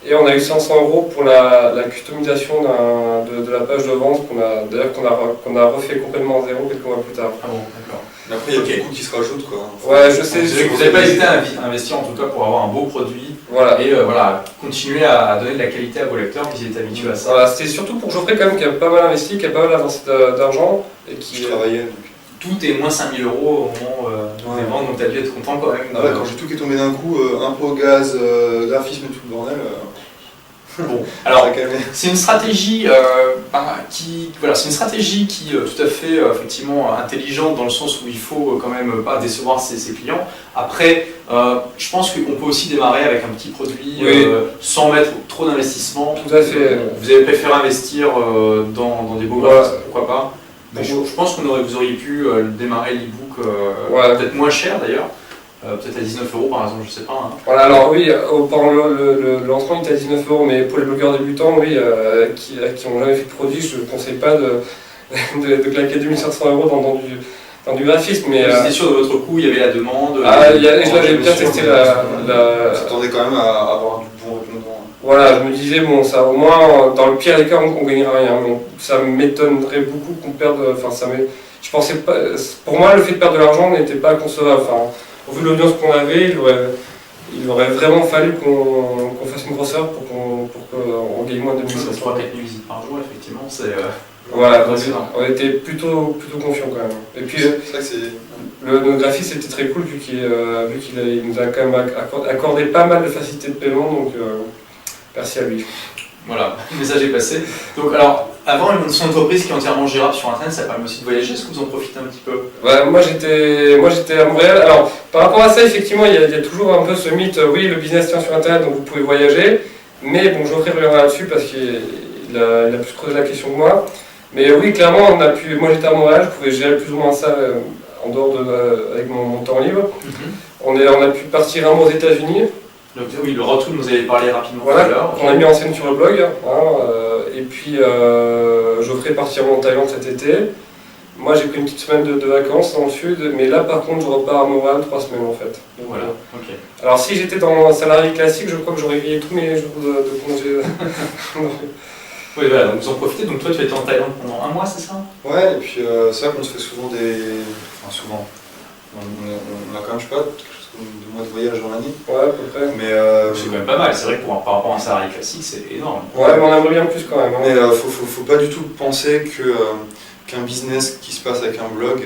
Et on a eu 500 € pour la customisation de la page de vente qu'on a refait complètement à zéro quelques mois plus tard. Ah bon, d'accord. Mais après, il y a des coûts qui se rajoutent, quoi. Ouais, je sais. Vous n'avez pas hésité à investir en tout cas pour avoir un beau produit Voilà. et voilà, continuer à donner de la qualité à vos lecteurs qui étaient habitués à ça. Voilà, c'était surtout pour Geoffrey quand même qui a pas mal investi, qui a pas mal avancé d'argent. Et qui Je travaillait, donc. Tout est moins 5000 € au moment des ventes, donc tu as dû être content quand même. Ah ouais, quand j'ai tout qui est tombé d'un coup, impôt, gaz, graphisme et tout le bordel. Bon, alors ça a calmé. c'est une stratégie c'est une stratégie qui tout à fait effectivement intelligente dans le sens où il faut quand même pas décevoir ses clients. Après, je pense qu'on peut aussi démarrer avec un petit produit Oui. sans mettre trop d'investissement. Tout à fait. Vous avez préféré investir dans des beaux graphismes, pourquoi pas. Mais je pense que vous auriez pu démarrer l'e-book peut-être moins cher d'ailleurs. Peut-être à 19 € par exemple, je sais pas. Hein. Voilà, alors oui, pendant le lancement il était à 19 €, mais pour les blogueurs débutants, oui, qui n'ont jamais fait de produit, je ne conseille pas de claquer 2500 € dans du graphisme. Mais vous étiez sûr de votre coût, il y avait la demande. je l'avais bien testé. On s'attendait quand même à avoir du bon répondant. Voilà, je me disais, bon, ça au moins, dans le pire des cas, on gagnera rien. Mais ça m'étonnerait beaucoup qu'on perde. Je pensais pas. Pour moi, le fait de perdre de l'argent n'était pas concevable. Au vu de l'audience qu'on avait, il aurait vraiment fallu qu'on fasse une grosse heure pour qu'on gagne moins de 2500 €. 3-4 000 visites par jour, effectivement, c'est. Voilà, on était plutôt confiants quand même. Et puis, C'est vrai que c'est. notre graphiste était très cool vu qu'il nous a quand même accordé pas mal de facilité de paiement, donc merci à lui. Voilà, le message est passé. Donc, alors, avoir son entreprise qui est entièrement gérable sur Internet, ça permet aussi de voyager. Est-ce que vous en profitez un petit peu? Ouais, moi j'étais à Montréal. Alors, par rapport à ça, effectivement, il y a toujours un peu ce mythe, oui, le business tient sur Internet, donc vous pouvez voyager. Mais bon, Geoffrey reviendra là-dessus parce qu'il a plus creusé la question que moi. Mais oui, clairement, moi j'étais à Montréal, je pouvais gérer plus ou moins ça en dehors avec mon temps libre. On a pu partir un mois aux États-Unis. Donc, oui, le retour, vous avez parlé rapidement Voilà, tout à l'heure. on a mis en scène sur le blog. Et puis, Geoffrey partir en Thaïlande cet été. Moi, j'ai pris une petite semaine de vacances dans le sud, mais là, par contre, je repars à Montréal 3 semaines en fait. Donc, Voilà, ok. Alors, si j'étais dans un salarié classique, je crois que j'aurais grillé tous mes jours de congé. Oui, voilà, donc vous en profitez. Donc, toi, tu étais en Thaïlande pendant 1 mois, c'est ça? Ouais, et puis c'est vrai qu'on se fait souvent Enfin, souvent. On a quand même, je sais pas, quelque chose comme 2 mois de voyage dans l'année. Ouais, à peu près. Mais C'est quand même pas mal. C'est vrai que par rapport à un salarié classique, c'est énorme. Ouais, mais on aimerait bien plus quand même. Hein. Mais faut pas du tout penser qu'un business qui se passe avec un blog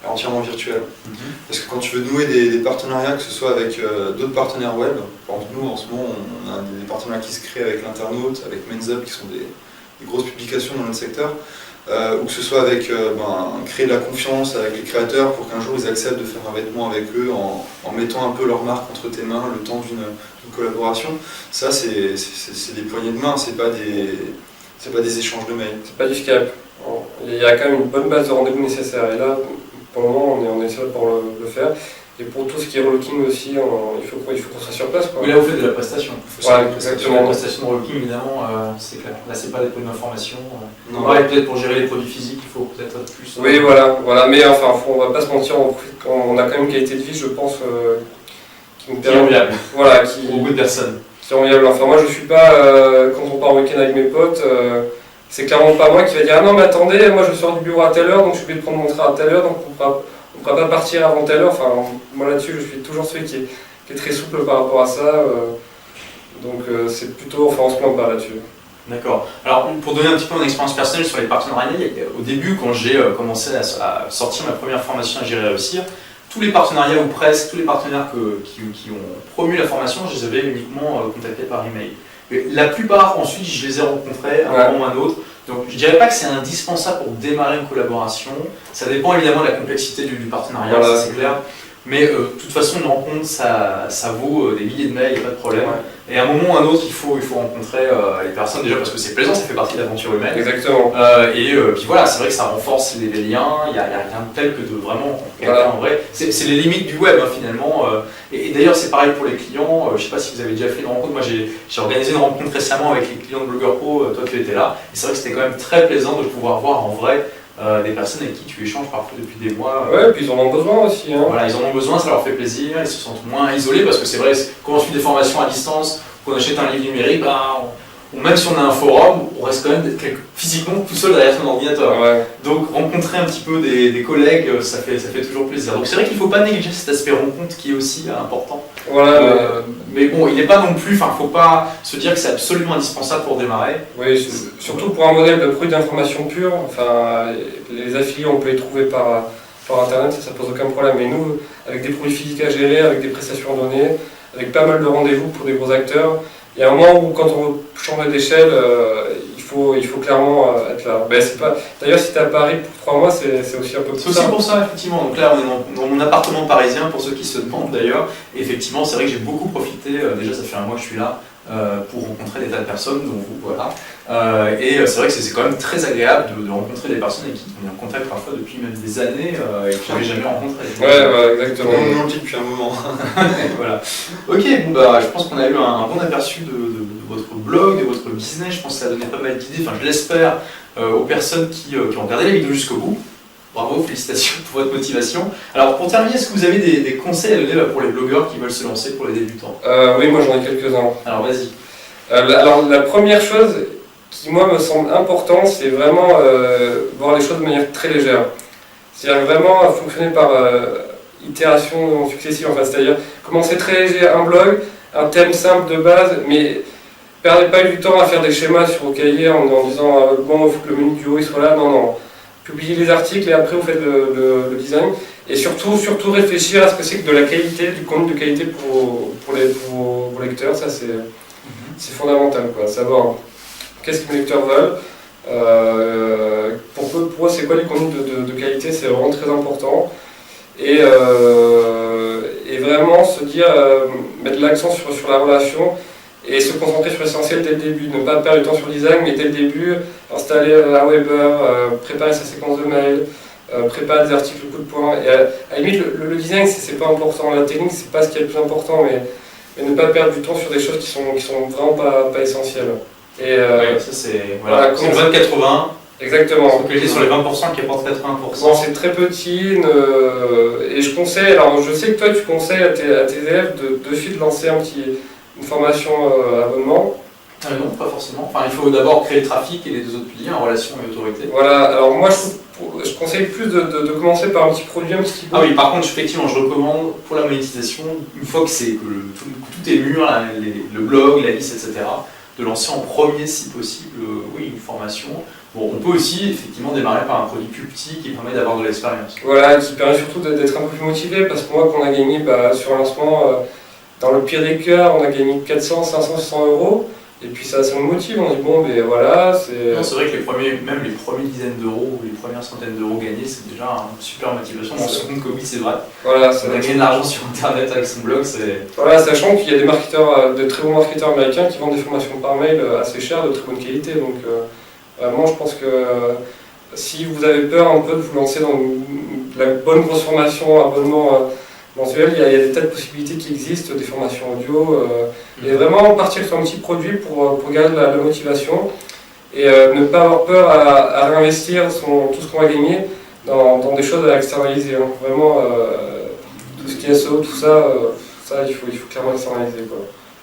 est entièrement virtuel. Parce que quand tu veux nouer des partenariats, que ce soit avec d'autres partenaires web, par exemple nous en ce moment on a des partenariats qui se créent avec l'internaute, avec Men's Up qui sont des grosses publications dans notre secteur, ou que ce soit avec créer de la confiance avec les créateurs pour qu'un jour ils acceptent de faire un vêtement avec eux en mettant un peu leur marque entre tes mains le temps d'une collaboration. Ça c'est des poignées de main, c'est pas des échanges de mails. C'est pas du Skype. Il y a quand même une bonne base de rendez-vous nécessaire. Et là, pour le moment, on est seul pour le faire. Et pour tout ce qui est relooking aussi, il faut qu'on soit sur place. Quoi. Oui, là, vous faites de la prestation. Ouais, exactement. La prestation de relooking, évidemment, c'est clair. Là, c'est pas des points d'information. Non. Pareil, peut-être pour gérer les produits physiques, il faut peut-être être plus. Oui, voilà. Mais enfin, on va pas se mentir, on a quand même une qualité de vie, je pense, qui nous Qui est enviable. Voilà, Pour beaucoup de personnes. qui est enviable. Enfin, moi, je suis pas, quand on part au week-end avec mes potes, c'est clairement pas moi qui va dire ah non, mais attendez, moi je sors du bureau à telle heure, donc je suis obligé de prendre mon train à telle heure, donc on pourra pas partir avant telle heure. Enfin, moi là-dessus, je suis toujours celui qui est très souple par rapport à ça. Donc c'est plutôt, enfin, on se plaint pas là-dessus. D'accord. Alors, pour donner un petit peu mon expérience personnelle sur les partenariats, au début, quand j'ai commencé à sortir ma première formation à Gérer et Réussir, tous les partenariats, ou presque tous les partenaires qui ont promu la formation, je les avais uniquement contactés par email. Mais la plupart, ensuite, je les ai rencontrés à un moment ou à un autre. Donc, je ne dirais pas que c'est indispensable pour démarrer une collaboration. Ça dépend évidemment de la complexité du partenariat, voilà. ça c'est clair. Mais de toute façon, une rencontre, ça vaut des milliers de mails, il n'y a pas de problème. Et à un moment ou à un autre, il faut rencontrer les personnes, déjà parce que c'est plaisant, ça fait partie de l'aventure humaine. Exactement. Et puis voilà, c'est vrai que ça renforce les liens, il n'y a rien de tel que de vraiment rencontrer quelqu'un en vrai. C'est les limites du web finalement. Et d'ailleurs, c'est pareil pour les clients. Je ne sais pas si vous avez déjà fait une rencontre. Moi, j'ai organisé une rencontre récemment avec les clients de Blogueur Pro. Toi, tu étais là. Et c'est vrai que c'était quand même très plaisant de pouvoir voir en vrai des personnes avec qui tu échanges parfois depuis des mois. Ouais, et puis ils en ont besoin aussi. Voilà, ils en ont besoin, ça leur fait plaisir, ils se sentent moins isolés parce que c'est vrai, quand on suit des formations à distance, qu'on achète un livre numérique, ou même si on a un forum, on reste quand même physiquement tout seul derrière son ordinateur. Ouais. Donc rencontrer un petit peu des collègues, ça fait toujours plaisir. Donc c'est vrai qu'il ne faut pas négliger cet aspect rencontre qui est aussi important. Voilà, mais bon, il n'est pas non plus, il ne faut pas se dire que c'est absolument indispensable pour démarrer. Oui, surtout pour un modèle de produit d'information pure, les affiliés on peut les trouver par internet, ça pose aucun problème. Mais nous, avec des produits physiques à gérer, avec des prestations à donner, avec pas mal de rendez-vous pour des gros acteurs, il y a un moment où quand on veut changer d'échelle, il faut clairement être là. D'ailleurs, si tu es à Paris pour 3 mois, c'est aussi un peu plus C'est aussi pour ça, effectivement. Donc là, on est dans mon appartement parisien, pour ceux qui se demandent d'ailleurs. Et effectivement, c'est vrai que j'ai beaucoup profité, déjà ça fait un mois que je suis là, pour rencontrer des tas de personnes, dont vous, voilà. Et c'est vrai que c'est quand même très agréable de rencontrer des personnes avec qui on est en contact parfois depuis même des années et que je n'avais jamais rencontré. Ouais, exactement. On le dit depuis un moment. Voilà. Ok, bon, je pense qu'on a eu un bon aperçu de votre blog, de votre business. Je pense que ça a donné pas mal d'idées, enfin je l'espère, aux personnes qui ont regardé la vidéo jusqu'au bout. Bravo, félicitations pour votre motivation. Alors pour terminer, est-ce que vous avez des conseils à donner pour les blogueurs qui veulent se lancer pour les débutants? Oui, moi j'en ai quelques-uns. Alors vas-y. Alors la première chose qui moi me semble importante, c'est vraiment voir les choses de manière très légère. C'est-à-dire vraiment fonctionner par itération successive, c'est-à-dire commencer très léger un blog, un thème simple de base, mais perdez pas du temps à faire des schémas sur vos cahiers en disant bon, il faut que le menu du haut il soit là, non. Publiez les articles et après vous faites le design. Et surtout réfléchir à ce que c'est que de la qualité, du contenu de qualité pour vos lecteurs, ça c'est fondamental, quoi. Savoir qu'est-ce que mes lecteurs veulent, pour eux c'est quoi du contenu de qualité, c'est vraiment très important. Et vraiment se dire, mettre l'accent sur la relation et se concentrer sur l'essentiel dès le début, ne pas perdre du temps sur le design, mais dès le début, installer un Weber, préparer sa séquence de mail, préparer des articles coup de poing. Et à la limite, le design, c'est pas important, la technique, c'est pas ce qui est le plus important, mais ne pas perdre du temps sur des choses qui sont vraiment pas essentielles. Et ça c'est voilà, c'est le 20-80. Exactement. Focaliser sur les 20% qui apportent 80%. Bon, c'est très petit, et je conseille, alors je sais que toi tu conseilles à tes élèves de suite lancer une formation abonnement. Non, pas forcément. Enfin, il faut d'abord créer le trafic et les deux autres piliers en relation et autorité. Voilà, alors moi je conseille plus de commencer par un petit produit, un petit bout. Ah oui, par contre, effectivement, je recommande pour la monétisation, une fois que tout est mûr, le blog, la liste, etc., de lancer en premier, si possible, une formation. Bon, on peut aussi effectivement démarrer par un produit plus petit qui permet d'avoir de l'expérience. Voilà, qui permet surtout d'être un peu plus motivé, parce que moi, qu'on a gagné sur un lancement, dans le pire des cas, on a gagné 400, 500, 600 euros. Et puis ça nous motive, on dit bon, ben voilà, c'est... Non, c'est vrai que les premières dizaines d'euros ou les premières centaines d'euros gagnés, c'est déjà une super motivation. Dans ce compte Covid, c'est vrai. Voilà, on a gagné de l'argent sur internet avec son blog, c'est... Voilà, sachant qu'il y a des marketeurs, de très bons marketeurs américains qui vendent des formations par mail assez chères, de très bonne qualité. Donc vraiment, je pense que si vous avez peur un peu de vous lancer dans la bonne grosse formation, abonnement mensuel, il y a des tas de possibilités qui existent, des formations audio, et vraiment partir sur un petit produit pour garder la motivation et ne pas avoir peur à réinvestir tout ce qu'on va gagner dans des choses à externaliser. Hein. Vraiment, tout ce qui est SEO, tout ça, il faut clairement externaliser, quoi.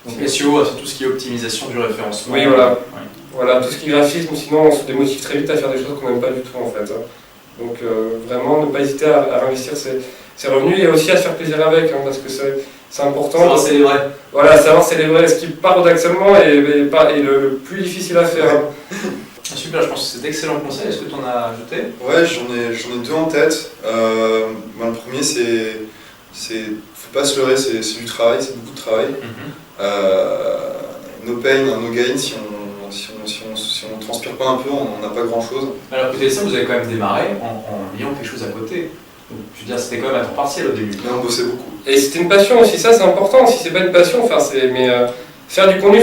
Donc SEO, c'est tout ce qui est optimisation du référencement. Oui, voilà. Ouais. Voilà, tout ce qui est graphisme, sinon on se démotive très vite à faire des choses qu'on n'aime pas du tout en fait. Hein. Donc vraiment, ne pas hésiter à réinvestir ses revenus et aussi à se faire plaisir avec, hein, parce que c'est important. Savoir célébrer. Voilà, savoir célébrer ce qui paradoxalement est le plus difficile à faire. Hein. Super, je pense que c'est d'excellents conseils. Est-ce que tu en as ajouté? Ouais, j'en ai deux en tête. Le premier, faut pas se leurrer, c'est du travail, c'est beaucoup de travail. No pain, no gain, si on transpire pas un peu, on n'a pas grand chose. Alors, à côté de ça, vous avez quand même démarré en ayant quelque chose à côté. Donc, je veux dire, c'était quand même à temps partiel au début. Mais on bossait beaucoup. Et c'était une passion aussi, ça c'est important. Si c'est pas une passion, enfin, faire du contenu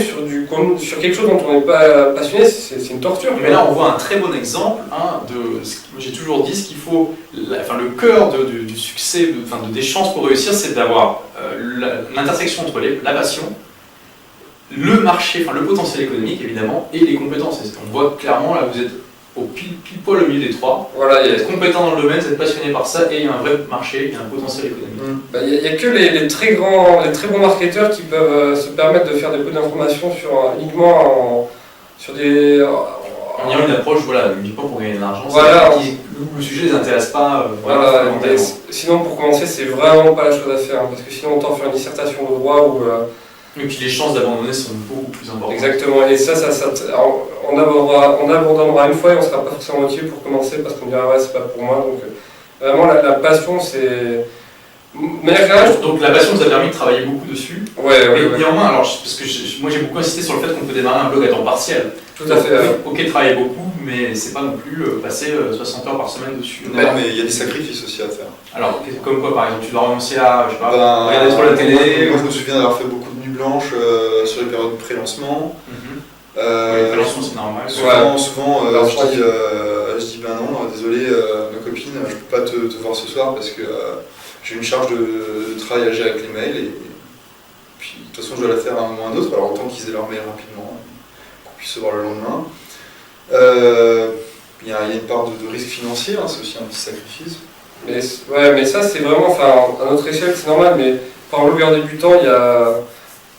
sur quelque chose dont on n'est pas passionné, c'est une torture. Mais là, on voit un très bon exemple j'ai toujours dit ce qu'il faut, le cœur du succès, des chances pour réussir, c'est d'avoir l'intersection entre la passion, le marché, le potentiel économique évidemment, et les compétences. Et on voit clairement, là, vous êtes au pile poil au milieu des trois. Voilà, vous êtes compétent dans le domaine, vous êtes passionné par ça, et il y a un vrai marché, il y a un potentiel économique. Il n'y a que les très bons marketeurs qui peuvent se permettre de faire des peu d'informations uniquement sur des... On y a une approche, uniquement pour gagner de l'argent, le sujet ne les intéresse pas. Sinon, pour commencer, c'est vraiment pas la chose à faire, parce que sinon, autant faire une dissertation de droit et puis les chances d'abandonner sont beaucoup plus importantes. Exactement, et on abandonnera une fois et on ne sera pas forcément motivé pour commencer parce qu'on dira ouais, c'est pas pour moi. Donc vraiment, la passion, c'est. Donc la passion nous a permis de travailler beaucoup dessus. Néanmoins, parce que moi j'ai beaucoup insisté sur le fait qu'on peut démarrer un blog à temps partiel. Tout à fait. Ok, travailler beaucoup, mais c'est pas non plus passer 60 heures par semaine dessus. Non, mais il y a des sacrifices aussi à faire. Alors, comme quoi par exemple, tu dois renoncer à, regarder trop la télé. Moi je me souviens d'avoir fait beaucoup de nuits blanches sur les périodes de pré-lancement. Les pré-lancements c'est normal. Souvent je dis ben non, désolé ma copine, je peux pas te voir ce soir parce que j'ai une charge de travail à gérer avec les mails et puis de toute façon je dois la faire à un moment ou à un autre, alors autant qu'ils aient leur mail rapidement, qu'on puisse se voir le lendemain. Il y a une part de risque financier, c'est aussi un petit sacrifice. Mais ça c'est vraiment, à notre échelle c'est normal, mais pour un blogueur débutant,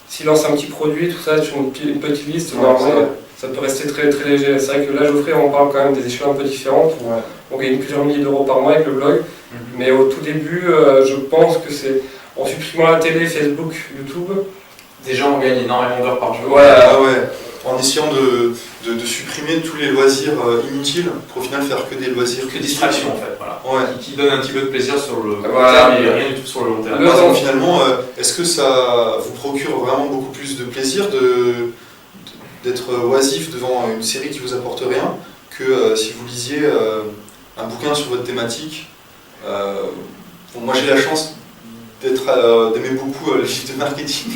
s'il lance un petit produit, tout ça, sur une petite liste, ça peut rester très, très léger. C'est vrai que là, Geoffrey, on parle quand même des échelles un peu différentes. On gagne plusieurs milliers d'euros par mois avec le blog. Mais au tout début, je pense que c'est en supprimant la télé, Facebook, YouTube. Déjà, on gagne énormément d'heures par jour. En essayant de supprimer tous les loisirs inutiles pour au final faire que des loisirs. Que distractions en fait, qui donnent un petit peu de plaisir sur le court terme et rien du tout sur le long terme. Donc, finalement, est-ce que ça vous procure vraiment beaucoup plus de plaisir d'être oisif devant une série qui vous apporte rien que si vous lisiez un bouquin sur votre thématique? Moi j'ai la chance d'aimer beaucoup les livres de marketing.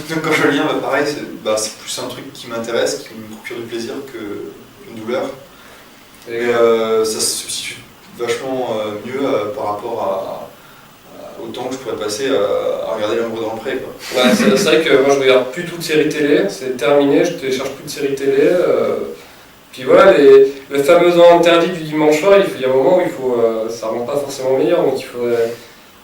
Donc quand je lis pareil, c'est plus un truc qui m'intéresse, qui me procure du plaisir qu'une douleur. Et ça se substitue vachement mieux par rapport au temps que je pourrais passer à regarder L'Ombre dans le pré. C'est vrai que moi je regarde plus toute série télé, c'est terminé, je télécharge plus de séries télé. Puis voilà, le fameux interdit du dimanche soir, il y a un moment où ça rend pas forcément meilleur, donc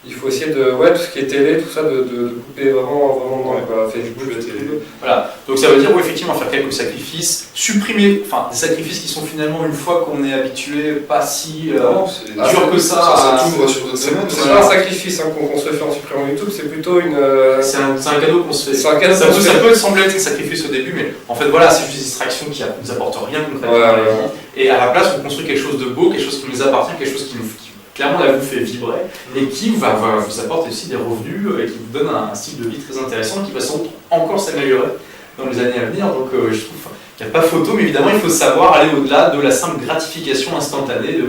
il faut essayer de, tout ce qui est télé, tout ça, de couper vraiment dans Facebook, la télé. Voilà, donc ça veut dire effectivement faire quelques sacrifices, supprimer, des sacrifices qui sont finalement, une fois qu'on est habitué, pas si dur que ça. Ça t'ouvre sur d'autres semaines. C'est pas un sacrifice qu'on se fait en supprimant YouTube, c'est plutôt une... C'est un cadeau qu'on se fait. Ça peut sembler être un sacrifice au début, mais en fait c'est juste des distractions qui ne nous apportent rien concrètement dans la vie. Et à la place, on construit quelque chose de beau, quelque chose qui nous appartient, quelque chose qui clairement là vous fait vibrer et qui vous apporte aussi des revenus et qui vous donne un style de vie très intéressant qui va sans doute encore s'améliorer dans les années à venir. Donc je trouve qu'il n'y a pas photo, mais évidemment il faut savoir aller au-delà de la simple gratification instantanée,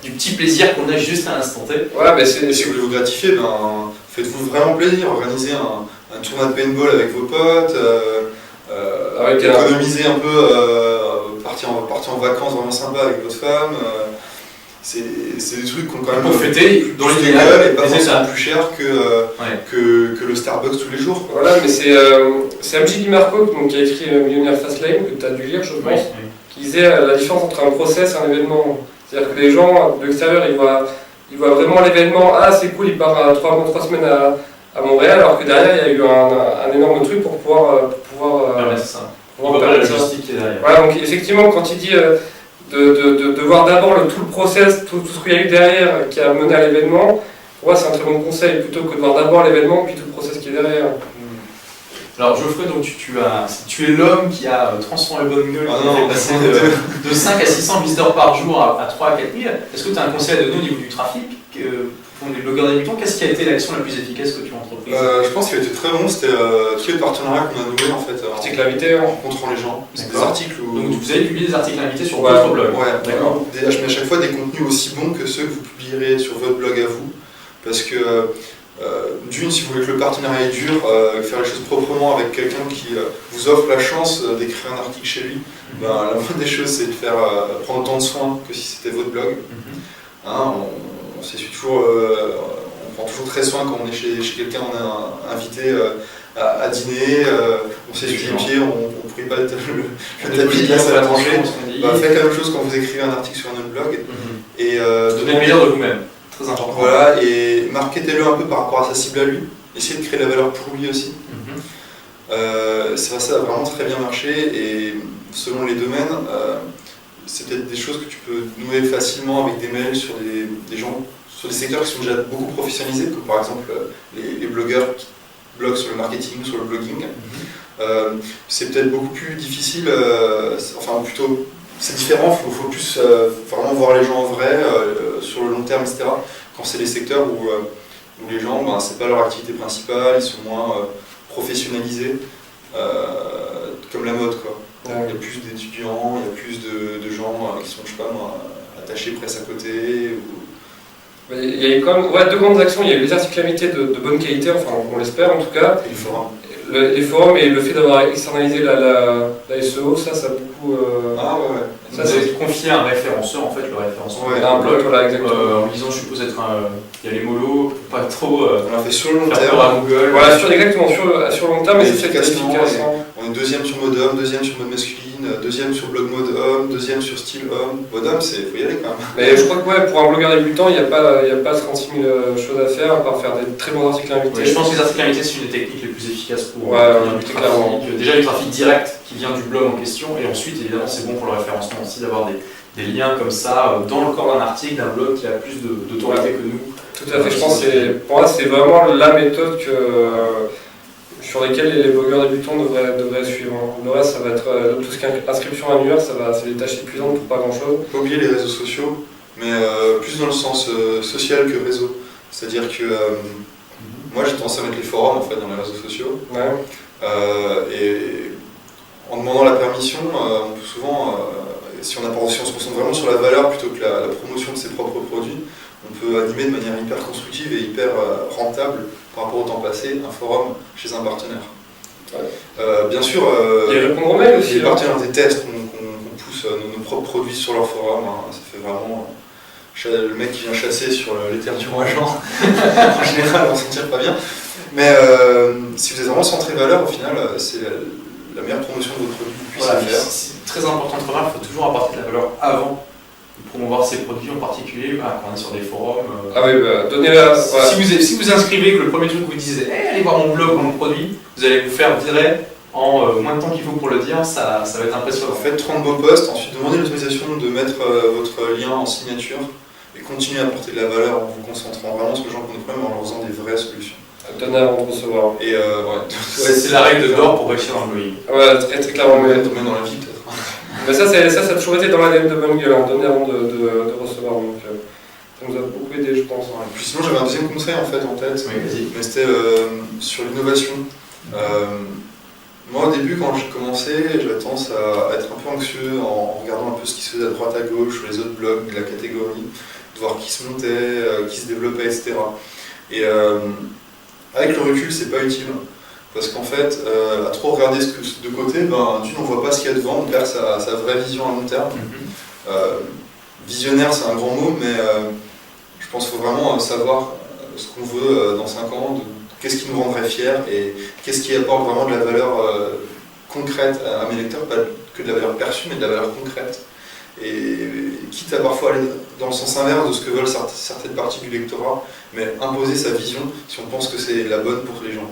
du petit plaisir qu'on a juste à l'instant T. Si vous voulez vous gratifier, faites-vous vraiment plaisir, organisez un tournoi de paintball avec vos potes, économisez un peu, partir en vacances vraiment sympa avec votre femme. C'est des trucs qu'on quand même pour fêter dans l'idéal et pas forcément plus cher que le Starbucks tous les jours. Voilà, mais c'est MJ Marco qui a écrit Millionaire Fastlane, que tu as dû lire, je pense, qui disait la différence entre un process et un événement. C'est-à-dire que les gens de l'extérieur, ils voient vraiment l'événement, c'est cool, il part 3 semaines à Montréal, alors que derrière, il y a eu un énorme truc pour pouvoir c'est ça. La logistique qui est derrière. Voilà, donc effectivement, quand il dit de voir d'abord tout le process, tout ce qu'il y a eu derrière qui a mené à l'événement, pour moi c'est un très bon conseil, plutôt que de voir d'abord l'événement puis tout le process qui est derrière. Alors Geoffrey, donc tu es l'homme qui a transformé Bonne Gueule, qui a passé de 5 à 600 visiteurs par jour à 3 à 4 000. Est-ce que tu as un conseil à donner au niveau du trafic pour les blogueurs débutants? Qu'est-ce qui a été l'action la plus efficace que tu as entreprise? entreprise. Je pense qu'il a été très bon, c'était tous les partenariats qu'on a noués en fait, Article invité, en rencontrant les gens. C'est des D'accord. articles où... Donc vous avez publié des articles invités sur Ouais. votre blog. Ouais, D'accord. je mets à chaque fois des contenus aussi bons que ceux que vous publierez sur votre blog à vous. Parce que, d'une, si vous voulez que le partenariat dure, faire les choses proprement avec quelqu'un qui vous offre la chance d'écrire un article chez lui, ben, la moindre des choses, c'est de faire prendre autant de soin que si c'était votre blog. Hein, on s'essuie toujours, on prend toujours très soin quand on est chez quelqu'un, on est invité à dîner, on s'essuie les pieds, on ne prie pas le tapis de glace à la tranchée. Faites la même chose quand vous écrivez un article sur un autre blog. Et donnez le meilleur de vous-même, très important. Voilà, et marketez-le un peu par rapport à sa cible à lui. Essayez de créer de la valeur pour lui aussi. Ça a vraiment très bien marché et selon les domaines, c'est peut-être des choses que tu peux nouer facilement avec des mails sur des gens, sur des secteurs qui sont déjà beaucoup professionnalisés, comme par exemple les blogueurs qui bloguent sur le marketing, sur le blogging. C'est peut-être beaucoup plus difficile, enfin plutôt c'est différent, il faut plus vraiment voir les gens en vrai, sur le long terme, etc. Quand c'est des secteurs où les gens, ben, c'est pas leur activité principale, ils sont moins professionnalisés, comme la mode, quoi. Il y a plus d'étudiants, il y a plus de gens qui sont, je sais pas moi, attachés presse à côté. Il y a eu quand même deux grandes actions. Il y a eu les articles invités de bonne qualité, enfin on l'espère en tout cas. Et le forum. Les forums et le fait d'avoir externalisé la SEO, ça a beaucoup... Ah ouais. Ça, c'est confier à un référenceur, en fait, le référenceur. Ouais, un blog, voilà, exactement. En disant, je suppose être il y a les mollos, pour pas trop on l'a fait sur le long faire terme. peur à Google. Voilà, exactement, sur le long terme, mais c'est efficace. On est deuxième sur mode homme, deuxième sur mode masculine, deuxième sur blog mode homme, deuxième sur style homme. Mode homme, faut y aller quand même. Mais je crois que pour un blogueur débutant, il n'y a pas 36 000 choses à faire, à part faire des très bons articles invités. Ouais, je pense que les articles invités, c'est une des techniques les plus efficaces pour du trafic. Déjà, du trafic direct qui vient du blog en question, et ensuite, évidemment, c'est bon pour le référencement aussi d'avoir des liens comme ça dans le corps d'un article, d'un blog qui a plus d'autorité que nous. Tout à fait, je pense que pour moi, c'est vraiment la méthode sur lesquelles les blogueurs débutants devraient suivre. Le reste, ça va être tout ce qui est inscription annuaire, c'est des tâches épuisantes pour pas grand chose. Pas oublier les réseaux sociaux, mais plus dans le sens social que réseau. C'est-à-dire que moi j'ai tendance à mettre les forums en fait dans les réseaux sociaux. Ouais. Et en demandant la permission, on peut souvent, si on se concentre vraiment sur la valeur plutôt que la promotion de ses propres produits, on peut animer de manière hyper constructive et hyper rentable par rapport au temps passé un forum chez un partenaire. Ouais. Bien sûr, et répondre aux mails aussi. Les partenaires des tests, on pousse nos propres produits sur leur forum, hein, ça fait vraiment le mec qui vient chasser sur les terres du agent. En général, on s'en tire pas bien. Mais si vous êtes vraiment centré valeur, au final, c'est la meilleure promotion de votre produit que vous puissiez faire. C'est très important de remarquer, il faut toujours apporter de la valeur avant de promouvoir ses produits, en particulier quand on est sur des forums. Ah oui, donnez si vous inscrivez que le premier truc que vous dites allez voir mon blog, mon produit, vous allez vous faire virer en moins de temps qu'il faut pour le dire, ça va être impressionnant. Faites 30 beaux posts, ensuite demandez l'autorisation de mettre votre lien en signature et continuez à apporter de la valeur en vous concentrant vraiment sur les gens qui ont des problèmes en leur faisant des vraies solutions. Donner avant de recevoir. Et c'est la règle d'or pour réussir dans le blogging. Ouais, très très clairement. Même dans la vie peut-être. Mais ça a toujours été dans l'ADN de Bonne Gueule, donner avant de recevoir. Donc, ça nous a beaucoup aidé, je pense. Et puis sinon, j'avais un deuxième conseil en fait en tête, oui, mais c'était sur l'innovation. Moi, au début, quand j'ai commencé, j'avais tendance à être un peu anxieux en regardant un peu ce qui se faisait à droite à gauche sur les autres blogs de la catégorie, de voir qui se montait, qui se développait, etc. Et avec le recul, c'est pas utile. Parce qu'en fait, à trop regarder de côté, tu n'en vois pas ce qu'il y a devant, on perd sa vraie vision à long terme. Visionnaire, c'est un grand mot, mais je pense qu'il faut vraiment savoir ce qu'on veut dans 5 ans, qu'est-ce qui nous rendrait fiers et qu'est-ce qui apporte vraiment de la valeur concrète à mes lecteurs, pas que de la valeur perçue, mais de la valeur concrète. Et quitte à parfois aller dans le sens inverse de ce que veulent certaines parties du lectorat, mais imposer sa vision si on pense que c'est la bonne pour les gens.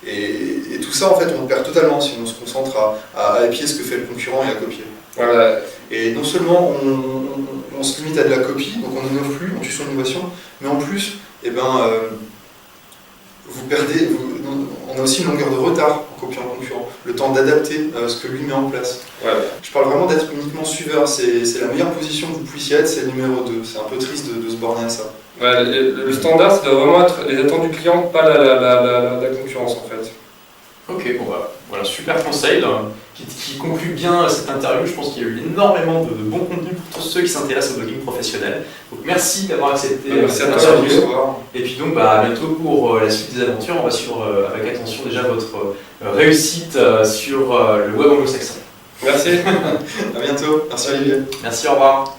Et tout ça, en fait, on le perd totalement si on se concentre à épier ce que fait le concurrent et à copier. Voilà. Et non seulement on se limite à de la copie, donc on n'innove plus, on tue son innovation, mais en plus, vous perdez, on a aussi une longueur de retard en copiant le concurrent, le temps d'adapter ce que lui met en place. Ouais. Je parle vraiment d'être uniquement suiveur, c'est la meilleure position que vous puissiez être, c'est le numéro 2. C'est un peu triste de se borner à ça. Ouais, le standard, ça doit vraiment être les attentes du client, pas la concurrence en fait. Ok, bon bah, voilà, super conseil qui conclut bien cette interview. Je pense qu'il y a eu énormément de bons contenus pour tous ceux qui s'intéressent au blogging professionnel. Donc merci d'avoir accepté Merci cette à toi. interview. Et puis donc bah, à bientôt pour la suite des aventures. On va suivre avec attention déjà votre réussite sur le web anglo-saxon. Merci. À bientôt. Merci Olivier. Merci, au revoir.